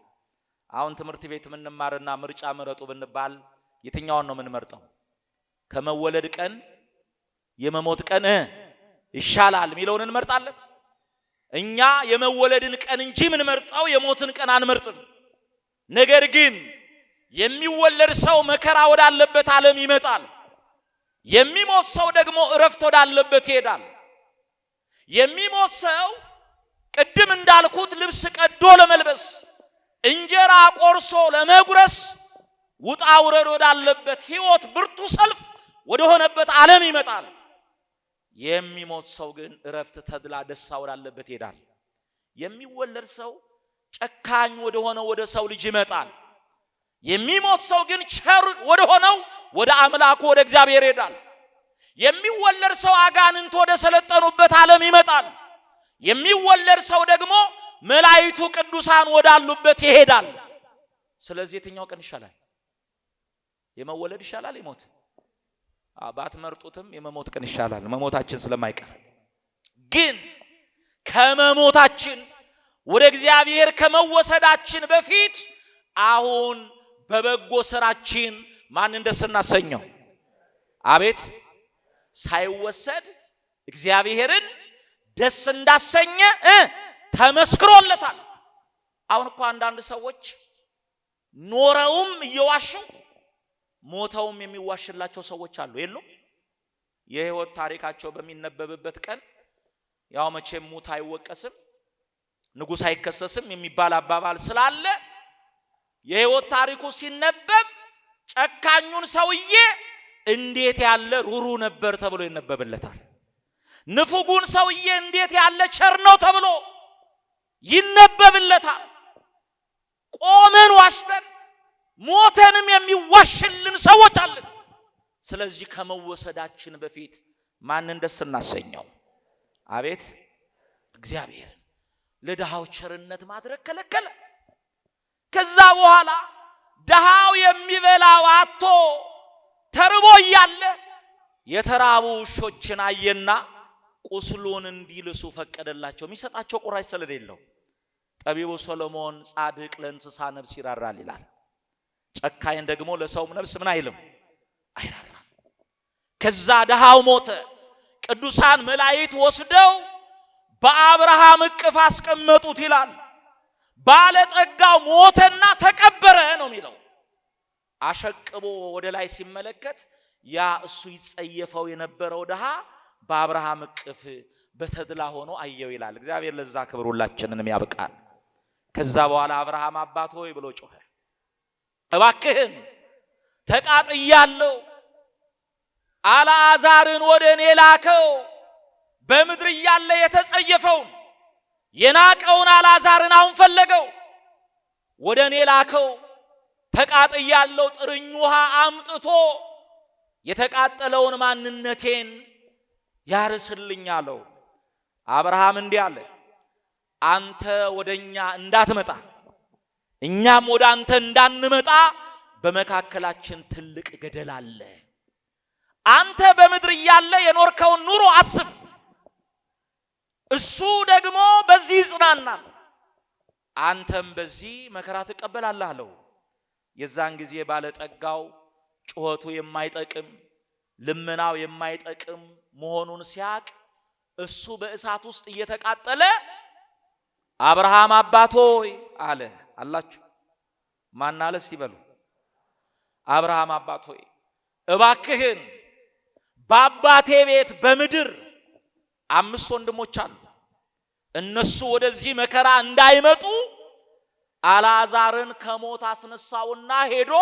አሁን ትምህርት ቤት ምንማርና ምርጫ ምረጡ ብንባል የትኛውን ነው የምንመርጠው? ከመወለድ ቀን የመሞት ቀን ይሻላል የሚለውን እንመርጣለን። እኛ የመወለድን ቀን እንጂ ምን መርጣው የሞትን ቀን አንመርጥም። ነገር ግን የሚወለድ ሰው መከራ ወዳለበት ዓለም ይመጣል። የሚሞት ሰው ደግሞ እረፍት ወዳለበት ይሄዳል። የሚሞት ሰው ቅድም እንዳልኩት ልብስ ቀዶ ለመልበስ እንጀራ ቆርሶ ለመጉረስ ውጣ ውረድ ወዳለበት ሕይወት ብርቱ ሰልፍ ወደ ሆነበት ዓለም ይመጣል። የሚሞት ሰው ግን እረፍት ተድላ ደስታ ወዳለበት ይሄዳል። የሚወለድ ሰው ጨካኝ ወደ ሆነው ወደ ሰው ልጅ ይመጣል። የሚሞት ሰው ግን ቸር ወደ ሆነው ወደ አምላኩ ወደ እግዚአብሔር ይሄዳል። የሚወለድ ሰው አጋንንት ወደ ሰለጠኑበት ዓለም ይመጣል። የሚወለድ ሰው ደግሞ መላእክቱ ቅዱሳን ወዳሉበት ይሄዳል። ስለዚህ የትኛው ቀን ይሻላል? የመወለድ ይሻላል? የሞት? ባትመርጡትም የመሞት ቀን ይሻላል፣ መሞታችን ስለማይቀር። ግን ከመሞታችን ወደ እግዚአብሔር ከመወሰዳችን በፊት አሁን በበጎ ስራችን ማን ደስ እናሰኘው? አቤት! ሳይወሰድ እግዚአብሔርን ደስ እንዳሰኘ ተመስክሮለታል። አሁን እኮ አንዳንድ ሰዎች ኖረውም እየዋሹ ሞተውም የሚዋሽላቸው ሰዎች አሉ የሉም? የህይወት ታሪካቸው በሚነበብበት ቀን ያው መቼም ሙት አይወቀስም ንጉስ አይከሰስም የሚባል አባባል ስላለ የህይወት ታሪኩ ሲነበብ ጨካኙን ሰውዬ እንዴት ያለ ሩሩ ነበር ተብሎ ይነበብለታል። ንፉጉን ሰውዬ እንዴት ያለ ቸር ነው ተብሎ ይነበብለታል። ቆመን ዋሽተን ሞተንም የሚዋሽልን ሰዎች አለን። ስለዚህ ከመወሰዳችን በፊት ማንን ደስ እናሰኘው? አቤት! እግዚአብሔር። ለድሃው ቸርነት ማድረግ ከለከለ። ከዛ በኋላ ድሃው የሚበላው አጥቶ ተርቦ እያለ የተራቡ ውሾችን አየና ቁስሉን እንዲልሱ ፈቀደላቸው። የሚሰጣቸው ቁራሽ ስለሌለው ጠቢቡ ሰሎሞን ጻድቅ ለእንስሳ ነፍስ ይራራል ይላል። ጨካኝ ደግሞ ለሰውም ነፍስ ምን አይልም? አይራራም። ከዛ ድሃው ሞተ። ቅዱሳን መላእክት ወስደው በአብርሃም እቅፍ አስቀመጡት ይላል። ባለጠጋው ሞተና ተቀበረ ነው የሚለው። አሸቅቦ ወደ ላይ ሲመለከት ያ እሱ ይጸየፈው የነበረው ድሃ በአብርሃም እቅፍ በተድላ ሆኖ አየው ይላል። እግዚአብሔር ለዛ ክብር ሁላችንንም ያብቃል። ከዛ በኋላ አብርሃም አባት ሆይ ብሎ ጮኸ። እባክህን ተቃጥያለሁ፣ አልዓዛርን ወደ እኔ ላከው። በምድር ያለ የተጸየፈውን የናቀውን አልዓዛርን አሁን ፈለገው፣ ወደ እኔ ላከው። ተቃጥያለሁ፣ ጥርኝ ውሃ አምጥቶ የተቃጠለውን ማንነቴን ያርስልኝ አለው። አብርሃም እንዲህ አለ፣ አንተ ወደኛ እንዳትመጣ እኛም ወደ አንተ እንዳንመጣ በመካከላችን ትልቅ ገደል አለ። አንተ በምድር ያለ የኖርከውን ኑሮ አስብ፣ እሱ ደግሞ በዚህ ይጽናናል፣ አንተም በዚህ መከራ ትቀበላለህ አለው። የዛን ጊዜ ባለጠጋው ጩኸቱ የማይጠቅም ልመናው የማይጠቅም መሆኑን ሲያቅ እሱ በእሳት ውስጥ እየተቃጠለ አብርሃም አባት ሆይ አለ። አላችሁ ማን አለ እስቲ በሉ። አብርሃም አባት ሆይ እባክህን በአባቴ ቤት በምድር 5 ወንድሞች አሉ፣ እነሱ ወደዚህ መከራ እንዳይመጡ አልዓዛርን ከሞት አስነሳውና ሄዶ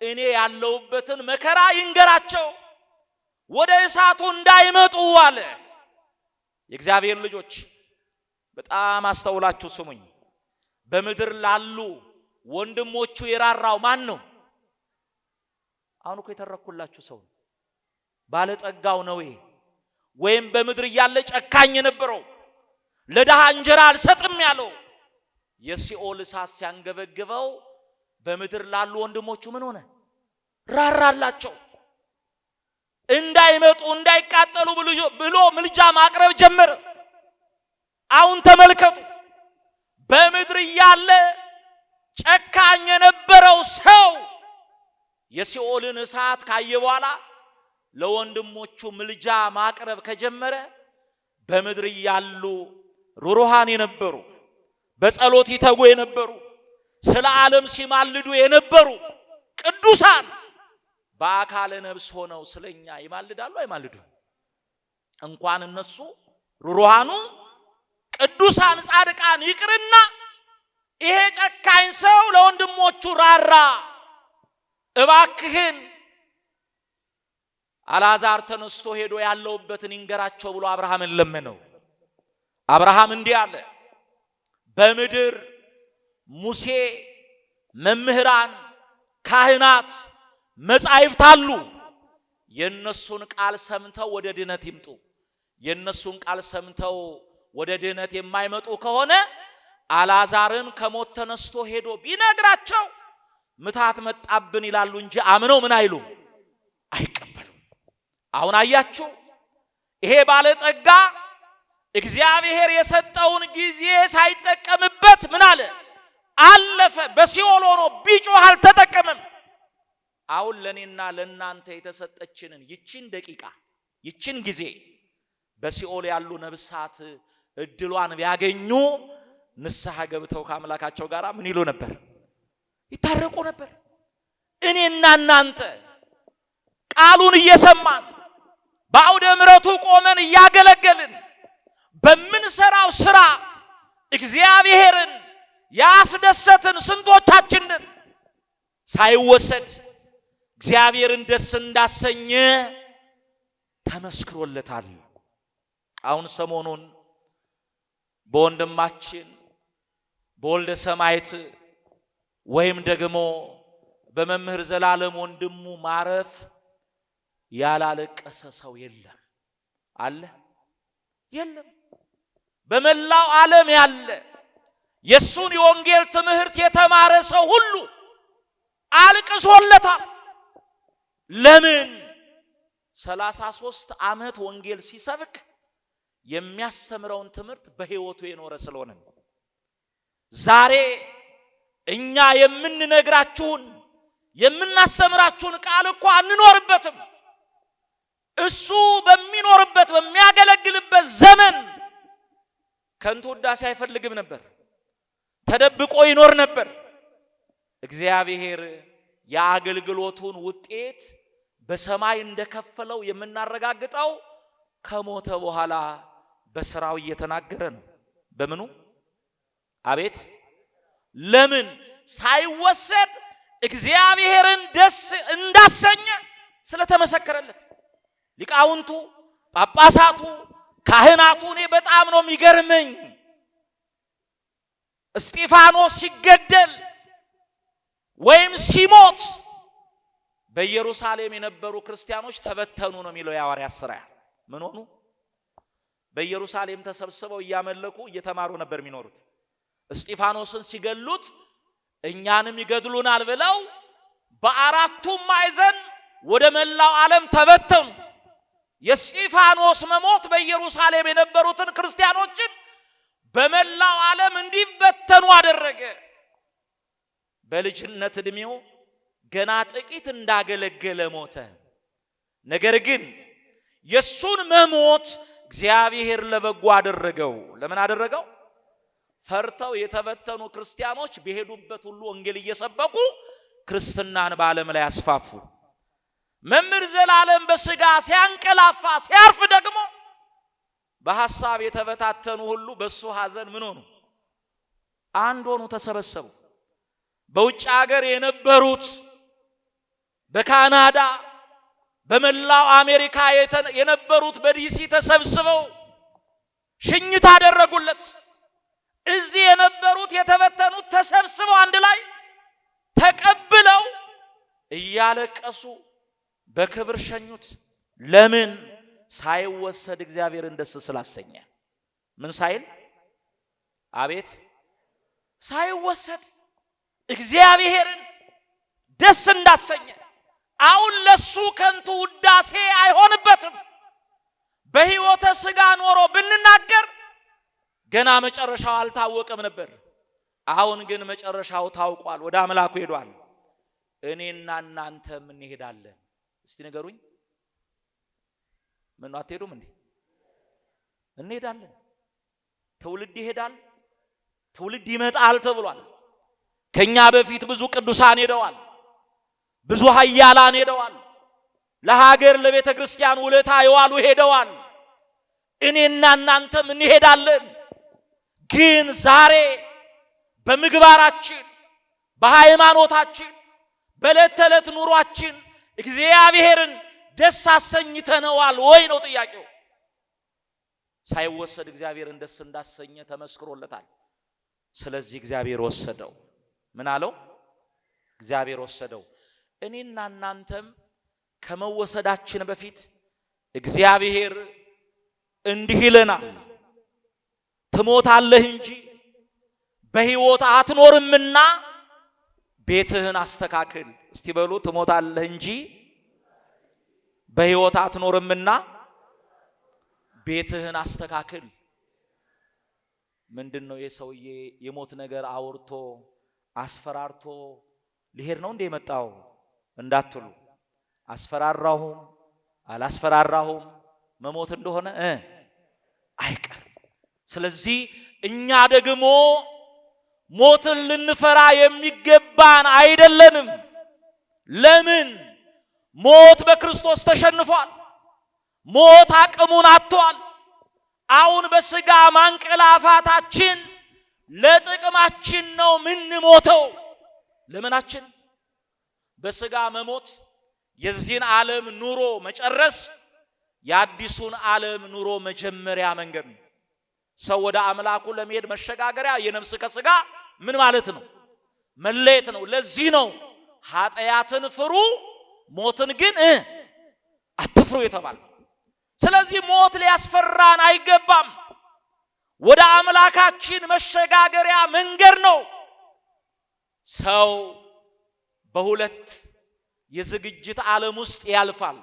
እኔ ያለውበትን መከራ ይንገራቸው፣ ወደ እሳቱ እንዳይመጡ አለ። የእግዚአብሔር ልጆች በጣም አስተውላችሁ ስሙኝ። በምድር ላሉ ወንድሞቹ የራራው ማን ነው? አሁን እኮ የተረኩላችሁ ሰው ባለጠጋው ነው ወይም በምድር ያለ ጨካኝ የነበረው ለድሃ እንጀራ አልሰጥም ያለው የሲኦል እሳት ሲያንገበግበው በምድር ላሉ ወንድሞቹ ምን ሆነ? ራራላቸው። እንዳይመጡ እንዳይቃጠሉ ብሎ ምልጃ ማቅረብ ጀመረ። አሁን ተመልከቱ፣ በምድር ያለ ጨካኝ የነበረው ሰው የሲኦልን እሳት ካየ በኋላ ለወንድሞቹ ምልጃ ማቅረብ ከጀመረ በምድር ያሉ ሩሩሃን የነበሩ በጸሎት ይተጉ የነበሩ ስለ ዓለም ሲማልዱ የነበሩ ቅዱሳን በአካለ ነፍስ ሆነው ስለኛ ይማልዳሉ አይማልዱ? እንኳን እነሱ ሩሩሃኑ ቅዱሳን ጻድቃን ይቅርና ይሄ ጨካኝ ሰው ለወንድሞቹ ራራ። እባክህን አልዓዛር ተነስቶ ሄዶ ያለውበትን ይንገራቸው ብሎ አብርሃምን ለመነው። አብርሃም እንዲህ አለ፣ በምድር ሙሴ፣ መምህራን፣ ካህናት፣ መጻሕፍት አሉ። የነሱን ቃል ሰምተው ወደ ድነት ይምጡ። የነሱን ቃል ሰምተው ወደ ድነት የማይመጡ ከሆነ አልዓዛርን ከሞት ተነስቶ ሄዶ ቢነግራቸው ምታት መጣብን ይላሉ እንጂ አምነው ምን አይሉ አይቀበሉም። አሁን አያችሁ፣ ይሄ ባለጠጋ እግዚአብሔር የሰጠውን ጊዜ ሳይጠቀምበት ምን አለ? አለፈ። በሲኦል ሆኖ ቢጮህ አልተጠቀመም። አሁን ለኔና ለናንተ የተሰጠችንን ይችን ደቂቃ ይችን ጊዜ በሲኦል ያሉ ነፍሳት እድሏን ቢያገኙ ንስሐ ገብተው ከአምላካቸው ጋር ምን ይሉ ነበር? ይታረቁ ነበር። እኔና እናንተ ቃሉን እየሰማን በአውደ ምሕረቱ ቆመን እያገለገልን በምንሰራው ስራ እግዚአብሔርን ያስደሰትን ስንቶቻችንን ሳይወሰድ እግዚአብሔርን ደስ እንዳሰኘ ተመስክሮለታል። አሁን ሰሞኑን በወንድማችን በወልደ ሰማዕት ወይም ደግሞ በመምህር ዘላለም ወንድሙ ማረፍ ያላለቀሰ ሰው የለም። አለ? የለም። በመላው ዓለም ያለ የሱን የወንጌል ትምህርት የተማረ ሰው ሁሉ አልቅሶለታል። ለምን? 33 ዓመት ወንጌል ሲሰብክ የሚያስተምረውን ትምህርት በሕይወቱ የኖረ ስለሆነ ነው። ዛሬ እኛ የምንነግራችሁን የምናስተምራችሁን ቃል እኮ አንኖርበትም። እሱ በሚኖርበት በሚያገለግልበት ዘመን ከንቱ ውዳሴ አይፈልግም ነበር፣ ተደብቆ ይኖር ነበር። እግዚአብሔር የአገልግሎቱን ውጤት በሰማይ እንደከፈለው የምናረጋግጠው ከሞተ በኋላ በስራው እየተናገረ ነው። በምኑ? አቤት ለምን ሳይወሰድ እግዚአብሔርን ደስ እንዳሰኘ ስለተመሰከረለት። ሊቃውንቱ፣ ጳጳሳቱ፣ ካህናቱ እኔ በጣም ነው የሚገርመኝ። እስጢፋኖስ ሲገደል ወይም ሲሞት በኢየሩሳሌም የነበሩ ክርስቲያኖች ተበተኑ ነው የሚለው የሐዋርያት ሥራ። ምን ሆኑ? በኢየሩሳሌም ተሰብስበው እያመለኩ እየተማሩ ነበር የሚኖሩት። እስጢፋኖስን ሲገሉት እኛንም ይገድሉናል ብለው በአራቱም ማዕዘን ወደ መላው ዓለም ተበተኑ። የእስጢፋኖስ መሞት በኢየሩሳሌም የነበሩትን ክርስቲያኖችን በመላው ዓለም እንዲበተኑ አደረገ። በልጅነት ዕድሜው ገና ጥቂት እንዳገለገለ ሞተ። ነገር ግን የሱን መሞት እግዚአብሔር ለበጎ አደረገው። ለምን አደረገው? ፈርተው የተበተኑ ክርስቲያኖች በሄዱበት ሁሉ ወንጌል እየሰበኩ ክርስትናን በዓለም ላይ አስፋፉ። መምህር ዘላለም በሥጋ ሲያንቀላፋ ሲያርፍ ደግሞ በሐሳብ የተበታተኑ ሁሉ በሱ ሐዘን ምን ሆኑ? አንድ ሆኑ፣ ተሰበሰቡ። በውጭ ሀገር የነበሩት በካናዳ በመላው አሜሪካ የነበሩት በዲሲ ተሰብስበው ሽኝት አደረጉለት። እዚህ የነበሩት የተበተኑት ተሰብስበው አንድ ላይ ተቀብለው እያለቀሱ በክብር ሸኙት። ለምን? ሳይወሰድ እግዚአብሔርን ደስ ስላሰኘ። ምን ሳይል? አቤት ሳይወሰድ እግዚአብሔርን ደስ እንዳሰኘ። አሁን ለሱ ከንቱ ውዳሴ አይሆንበትም። በሕይወተ ሥጋ ኖሮ ብንናገር ገና መጨረሻው አልታወቀም ነበር። አሁን ግን መጨረሻው ታውቋል። ወደ አምላኩ ሄዷል። እኔና እናንተም እንሄዳለን። እስቲ ንገሩኝ፣ ምን አትሄዱም እንዴ? እንሄዳለን። ትውልድ ይሄዳል፣ ትውልድ ይመጣል ተብሏል። ከኛ በፊት ብዙ ቅዱሳን ሄደዋል፣ ብዙ ኃያላን ሄደዋል። ለሀገር ለቤተ ክርስቲያን ውለታ የዋሉ ሄደዋል። እኔና እናንተም እንሄዳለን። ግን ዛሬ በምግባራችን፣ በሃይማኖታችን፣ በዕለት ተዕለት ኑሯችን እግዚአብሔርን ደስ አሰኝተነዋል ወይ ነው ጥያቄው። ሳይወሰድ እግዚአብሔርን ደስ እንዳሰኘ ተመስክሮለታል። ስለዚህ እግዚአብሔር ወሰደው። ምን አለው? እግዚአብሔር ወሰደው። እኔና እናንተም ከመወሰዳችን በፊት እግዚአብሔር እንዲህ ይለናል፣ ትሞታለህ እንጂ በሕይወት አትኖርምና ቤትህን አስተካክል። እስቲ በሉ፣ ትሞታለህ እንጂ በሕይወት አትኖርምና ቤትህን አስተካክል። ምንድነው የሰውዬ የሞት ነገር አውርቶ አስፈራርቶ ሊሄድ ነው እንደ የመጣው እንዳትሉ፣ አስፈራራሁም አላስፈራራሁም መሞት እንደሆነ አይቀር። ስለዚህ እኛ ደግሞ ሞትን ልንፈራ የሚገባን አይደለንም። ለምን? ሞት በክርስቶስ ተሸንፏል። ሞት አቅሙን አጥቷል። አሁን በሥጋ ማንቀላፋታችን ለጥቅማችን ነው ምንሞተው። ለምናችን? በሥጋ መሞት የዚህን ዓለም ኑሮ መጨረስ፣ የአዲሱን ዓለም ኑሮ መጀመሪያ መንገድ ነው። ሰው ወደ አምላኩ ለመሄድ መሸጋገሪያ የነፍስ ከሥጋ ምን ማለት ነው? መለየት ነው። ለዚህ ነው ኃጢአትን ፍሩ ሞትን ግን አትፍሩ የተባለ። ስለዚህ ሞት ሊያስፈራን አይገባም። ወደ አምላካችን መሸጋገሪያ መንገድ ነው። ሰው በሁለት የዝግጅት ዓለም ውስጥ ያልፋል።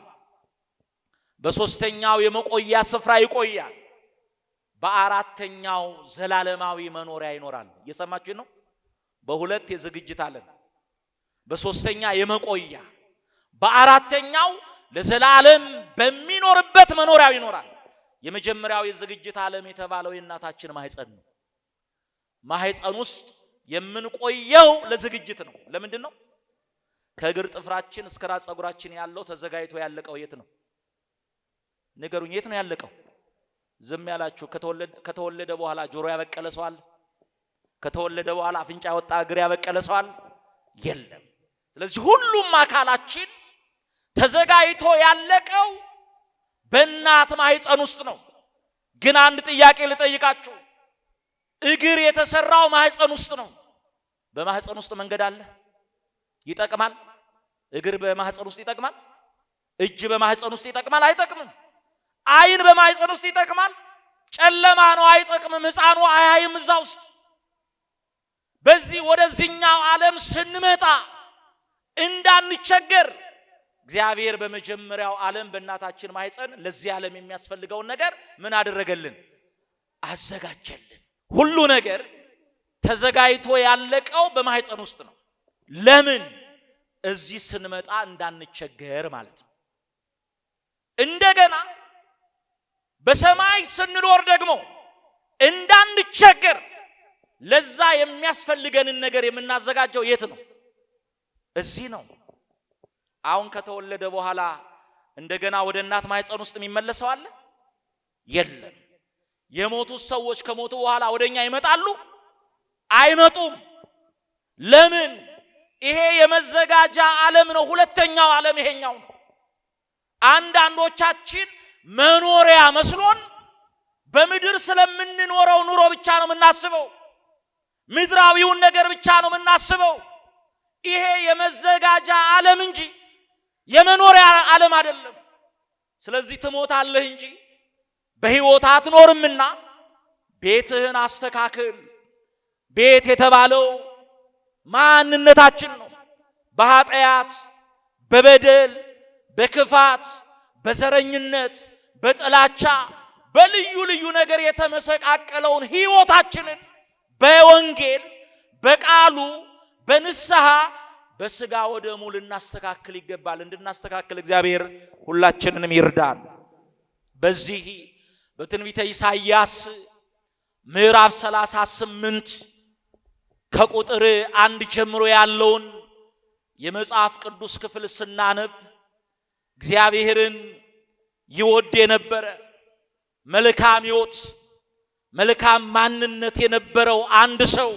በሶስተኛው የመቆያ ስፍራ ይቆያል። በአራተኛው ዘላለማዊ መኖሪያ ይኖራል። እየሰማችሁ ነው? በሁለት የዝግጅት ዓለም፣ በሶስተኛ የመቆያ፣ በአራተኛው ለዘላለም በሚኖርበት መኖሪያው ይኖራል። የመጀመሪያው የዝግጅት ዓለም የተባለው የእናታችን ማህፀን ነው። ማህፀን ውስጥ የምንቆየው ለዝግጅት ነው። ለምንድን ነው? ከእግር ጥፍራችን እስከ ራስ ፀጉራችን ያለው ተዘጋጅቶ ያለቀው የት ነው? ንገሩኝ፣ የት ነው ያለቀው? ዝም ያላችሁ። ከተወለደ በኋላ ጆሮ ያበቀለ ሰው አለ? ከተወለደ በኋላ አፍንጫ ያወጣ እግር ያበቀለ ሰው አለ? የለም። ስለዚህ ሁሉም አካላችን ተዘጋጅቶ ያለቀው በእናት ማህፀን ውስጥ ነው። ግን አንድ ጥያቄ ልጠይቃችሁ። እግር የተሰራው ማህፀን ውስጥ ነው። በማህፀን ውስጥ መንገድ አለ? ይጠቅማል? እግር በማህፀን ውስጥ ይጠቅማል? እጅ በማህፀን ውስጥ ይጠቅማል? አይጠቅምም። አይን በማህፀን ውስጥ ይጠቅማል? ጨለማ ነው፣ አይጠቅምም። ሕፃኑ አያይም እዛ ውስጥ። በዚህ ወደዚህኛው ዓለም ስንመጣ እንዳንቸገር እግዚአብሔር በመጀመሪያው ዓለም በእናታችን ማህፀን ለዚህ ዓለም የሚያስፈልገውን ነገር ምን አደረገልን? አዘጋጀልን። ሁሉ ነገር ተዘጋጅቶ ያለቀው በማህፀን ውስጥ ነው። ለምን? እዚህ ስንመጣ እንዳንቸገር ማለት ነው። እንደገና በሰማይ ስንኖር ደግሞ እንዳንቸገር ለዛ የሚያስፈልገንን ነገር የምናዘጋጀው የት ነው? እዚህ ነው። አሁን ከተወለደ በኋላ እንደገና ወደ እናት ማህፀን ውስጥ የሚመለሰው አለ? የለም። የሞቱ ሰዎች ከሞቱ በኋላ ወደኛ ይመጣሉ? አይመጡም። ለምን? ይሄ የመዘጋጃ ዓለም ነው። ሁለተኛው ዓለም ይሄኛው ነው። አንዳንዶቻችን መኖሪያ መስሎን በምድር ስለምንኖረው ኑሮ ብቻ ነው የምናስበው። ምድራዊውን ነገር ብቻ ነው የምናስበው። ይሄ የመዘጋጃ ዓለም እንጂ የመኖሪያ ዓለም አይደለም። ስለዚህ ትሞታለህ እንጂ በሕይወት አትኖርምና ቤትህን አስተካክል። ቤት የተባለው ማንነታችን ነው። በኃጢአት፣ በበደል፣ በክፋት፣ በዘረኝነት፣ በጥላቻ፣ በልዩ ልዩ ነገር የተመሰቃቀለውን ሕይወታችንን በወንጌል፣ በቃሉ፣ በንስሐ፣ በስጋ ወደሙ ልናስተካክል ይገባል። እንድናስተካክል እግዚአብሔር ሁላችንንም ይርዳን። በዚህ በትንቢተ ኢሳይያስ ምዕራፍ 38 ከቁጥር 1 ጀምሮ ያለውን የመጽሐፍ ቅዱስ ክፍል ስናነብ እግዚአብሔርን ይወድ የነበረ መልካም ሕይወት፣ መልካም ማንነት የነበረው አንድ ሰው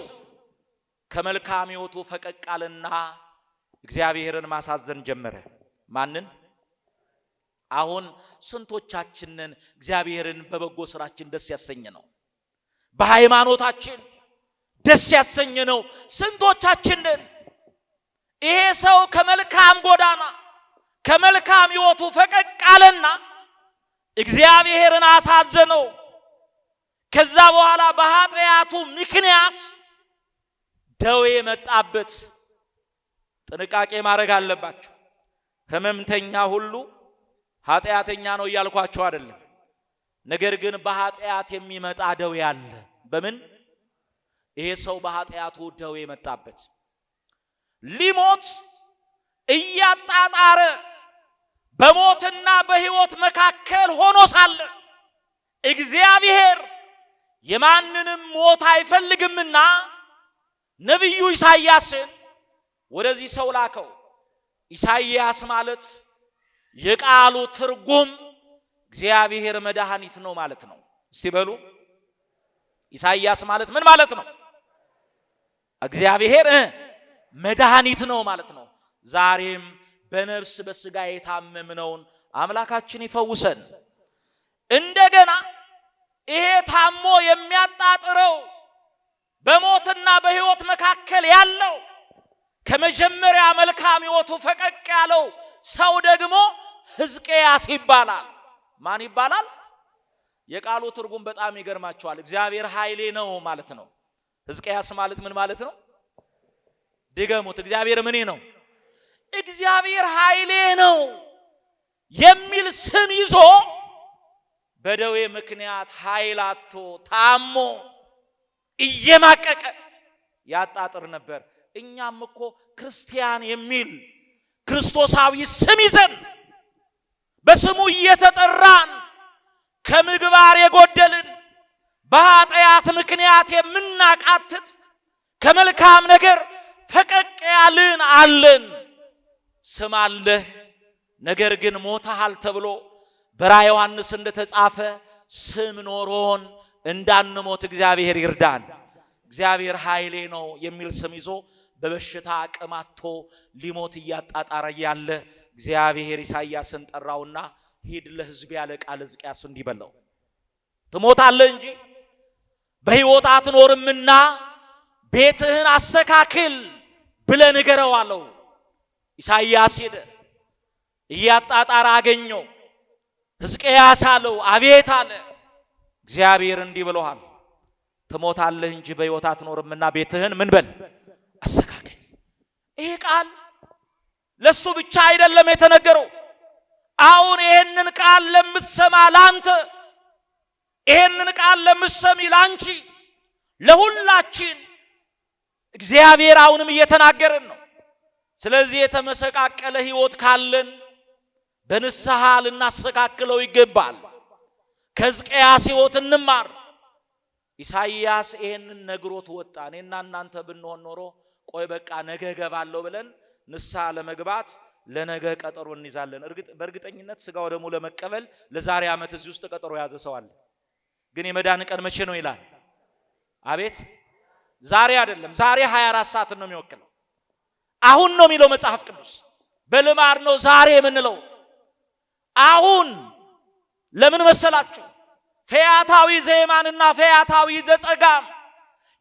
ከመልካም ሕይወቱ ፈቀቅ አለና እግዚአብሔርን ማሳዘን ጀመረ። ማንን? አሁን ስንቶቻችንን እግዚአብሔርን በበጎ ስራችን ደስ ያሰኘ ነው? በሃይማኖታችን ደስ ያሰኘ ነው? ስንቶቻችንን? ይሄ ሰው ከመልካም ጎዳና ከመልካም ሕይወቱ ፈቀቅ አለና እግዚአብሔርን አሳዘነው። ከዛ በኋላ በኃጢአቱ ምክንያት ደዌ መጣበት። ጥንቃቄ ማድረግ አለባችሁ። ህመምተኛ ሁሉ ኃጢአተኛ ነው እያልኳችሁ አይደለም። ነገር ግን በኃጢአት የሚመጣ ደዌ አለ። በምን? ይሄ ሰው በኃጢአቱ ደዌ መጣበት። ሊሞት እያጣጣረ በሞትና በሕይወት መካከል ሆኖ ሳለ እግዚአብሔር የማንንም ሞት አይፈልግምና ነቢዩ ኢሳይያስን ወደዚህ ሰው ላከው። ኢሳይያስ ማለት የቃሉ ትርጉም እግዚአብሔር መድኃኒት ነው ማለት ነው። እስቲ በሉ ኢሳይያስ ማለት ምን ማለት ነው? እግዚአብሔር መድኃኒት ነው ማለት ነው። ዛሬም በነፍስ በስጋ የታመምነውን አምላካችን ይፈውሰን። እንደገና ይሄ ታሞ የሚያጣጥረው በሞትና በሕይወት መካከል ያለው ከመጀመሪያ መልካም ሕይወቱ ፈቀቅ ያለው ሰው ደግሞ ሕዝቅያስ ይባላል። ማን ይባላል? የቃሉ ትርጉም በጣም ይገርማቸዋል። እግዚአብሔር ኃይሌ ነው ማለት ነው። ሕዝቅያስ ማለት ምን ማለት ነው? ድገሙት። እግዚአብሔር ምን ነው? እግዚአብሔር ኃይሌ ነው የሚል ስም ይዞ በደዌ ምክንያት ኃይል አጥቶ ታሞ እየማቀቀ ያጣጥር ነበር። እኛም እኮ ክርስቲያን የሚል ክርስቶሳዊ ስም ይዘን በስሙ እየተጠራን ከምግባር የጎደልን በኃጢአት ምክንያት የምናቃትት ከመልካም ነገር ፈቀቅ ያልን አለን። ስም አለህ ነገር ግን ሞተሃል ተብሎ በራዕየ ዮሐንስ እንደተጻፈ ስም ኖሮን እንዳንሞት እግዚአብሔር ይርዳን። እግዚአብሔር ኃይሌ ነው የሚል ስም ይዞ በበሽታ አቅማቶ ሊሞት እያጣጣረ ያለ እግዚአብሔር ኢሳይያስን ጠራውና ሂድ ለሕዝቤ አለቃ ለሕዝቅያስ እንዲህ በለው ትሞታለህ እንጂ በሕይወት አትኖርምና ቤትህን አስተካክል ብለህ ንገረው አለው። ኢሳይያስ ሄደ፣ እያጣጣረ አገኘው። ሕዝቅያስ አለው አቤት አለ። እግዚአብሔር እንዲህ ብሎሃል ትሞታለህ እንጂ በሕይወት አትኖርምና ቤትህን ምን በል አስተካክል። ይሄ ቃል ለሱ ብቻ አይደለም የተነገረው። አሁን ይሄንን ቃል ለምትሰማ ላንተ፣ ይሄንን ቃል ለምትሰሚ ላንቺ፣ ለሁላችን እግዚአብሔር አሁንም እየተናገረን ነው። ስለዚህ የተመሰቃቀለ ሕይወት ካለን በንስሐ ልናስተካክለው ይገባል። ከሕዝቅያስ ሕይወት እንማር። ኢሳይያስ ይሄንን ነግሮት ወጣ። እኔና እናንተ ብንሆን ኖሮ ቆይ በቃ ነገ ገባለሁ ብለን ንስሐ ለመግባት ለነገ ቀጠሮ እንይዛለን። በእርግጠኝነት ስጋው ደግሞ ለመቀበል ለዛሬ ዓመት እዚህ ውስጥ ቀጠሮ ያዘ ሰው አለ። ግን የመዳን ቀን መቼ ነው ይላል? አቤት ዛሬ አይደለም። ዛሬ 24 ሰዓት ነው የሚወክለው። አሁን ነው የሚለው መጽሐፍ ቅዱስ። በልማድ ነው ዛሬ የምንለው። አሁን ለምን መሰላችሁ? ፈያታዊ ዘየማንና ፈያታዊ ዘጸጋም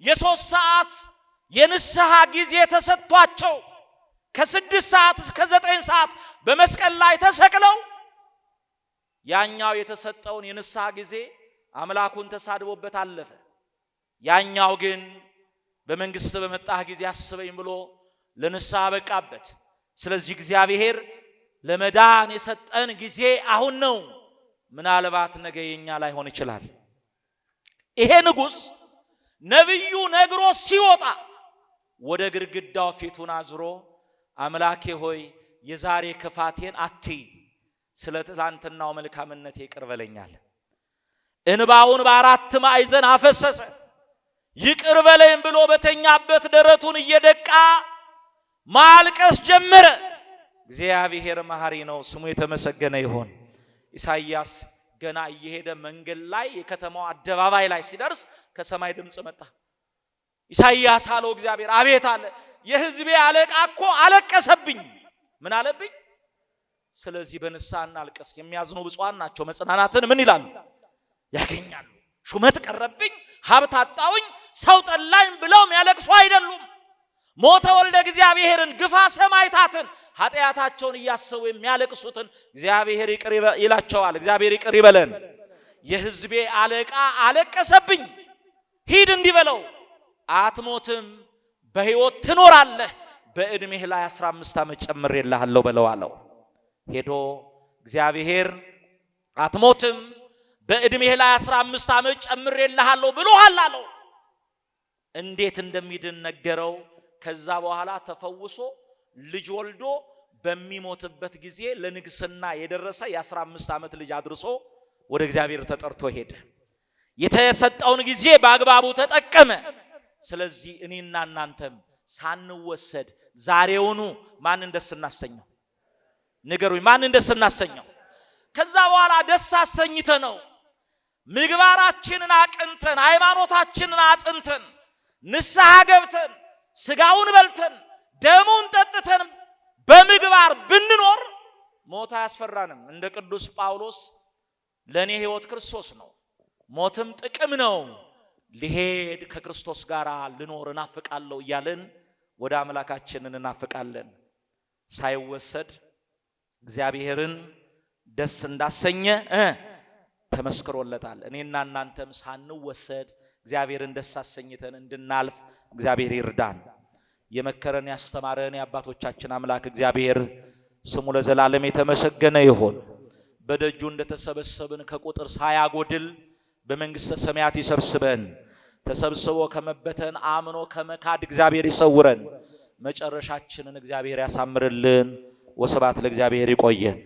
የ3 ሰዓት የንስሐ ጊዜ ተሰጥቷቸው ከ6 ሰዓት እስከ 9 ሰዓት በመስቀል ላይ ተሰቅለው ያኛው የተሰጠውን የንስሐ ጊዜ አምላኩን ተሳድቦበት አለፈ። ያኛው ግን በመንግስት በመጣህ ጊዜ አስበኝ ብሎ ለንስሐ በቃበት። ስለዚህ እግዚአብሔር ለመዳን የሰጠን ጊዜ አሁን ነው። ምናልባት ነገ የኛ ላይሆን ይችላል። ይሄ ንጉስ ነብዩ ነግሮ ሲወጣ ወደ ግድግዳው ፊቱን አዝሮ አምላኬ ሆይ የዛሬ ክፋቴን አትይ፣ ስለ ትላንትናው መልካምነቴ ይቅር በለኛል። እንባውን በአራት ማዕዘን አፈሰሰ። ይቅር በለኝ ብሎ በተኛበት ደረቱን እየደቃ ማልቀስ ጀመረ። እግዚአብሔር መሐሪ ነው፣ ስሙ የተመሰገነ ይሁን። ኢሳይያስ ገና እየሄደ መንገድ ላይ የከተማው አደባባይ ላይ ሲደርስ ከሰማይ ድምጽ መጣ። ኢሳይያስ አለው እግዚአብሔር አቤት አለ። የሕዝቤ አለቃ እኮ አለቀሰብኝ። ምን አለብኝ? ስለዚህ በንስሐ እናልቀስ። የሚያዝኑ ብፁዓን ናቸው መጽናናትን ምን ይላሉ? ያገኛሉ። ሹመት ቀረብኝ፣ ሀብት አጣውኝ፣ ሰው ጠላኝ ብለው የሚያለቅሱ አይደሉም። ሞተ ወልደ እግዚአብሔርን ግፋ ሰማዕታትን ኃጢአታቸውን እያሰቡ የሚያለቅሱትን እግዚአብሔር ይቅር ይላቸዋል። እግዚአብሔር ይቅር ይበለን። የሕዝቤ አለቃ አለቀሰብኝ፣ ሂድ እንዲህ በለው አትሞትም፣ በሕይወት ትኖራለህ፣ በዕድሜህ ላይ 15 ዓመት ጨምሬልሃለሁ በለው አለው። ሄዶ እግዚአብሔር አትሞትም፣ በዕድሜህ ላይ 15 ዓመት ጨምሬልሃለሁ ብሎሃል አለው። እንዴት እንደሚድን ነገረው። ከዛ በኋላ ተፈውሶ ልጅ ወልዶ በሚሞትበት ጊዜ ለንግስና የደረሰ የ15 ዓመት ልጅ አድርሶ ወደ እግዚአብሔር ተጠርቶ ሄደ። የተሰጠውን ጊዜ በአግባቡ ተጠቀመ። ስለዚህ እኔና እናንተም ሳንወሰድ ዛሬውኑ ማን እንደስናሰኘው ንገሩኝ፣ ማን እንደስናሰኘው። ከዛ በኋላ ደስ አሰኝተ ነው ምግባራችንን አቅንተን ሃይማኖታችንን አጽንተን ንስሐ ገብተን ስጋውን በልተን ደሙን ጠጥተን በምግባር ብንኖር ሞት አያስፈራንም። እንደ ቅዱስ ጳውሎስ ለኔ ሕይወት ክርስቶስ ነው፣ ሞትም ጥቅም ነው፣ ልሄድ ከክርስቶስ ጋር ልኖር እናፍቃለሁ እያልን ወደ አምላካችን እናፍቃለን። ሳይወሰድ እግዚአብሔርን ደስ እንዳሰኘ ተመስክሮለታል። እኔና እናንተም ሳንወሰድ እግዚአብሔርን ደስ አሰኝተን እንድናልፍ እግዚአብሔር ይርዳን። የመከረን ያስተማረን የአባቶቻችን አምላክ እግዚአብሔር ስሙ ለዘላለም የተመሰገነ ይሁን። በደጁ እንደተሰበሰብን ከቁጥር ሳያጎድል በመንግስተ ሰማያት ይሰብስበን። ተሰብስቦ ከመበተን አምኖ ከመካድ እግዚአብሔር ይሰውረን። መጨረሻችንን እግዚአብሔር ያሳምርልን። ወስብሐት ለእግዚአብሔር። ይቆየን።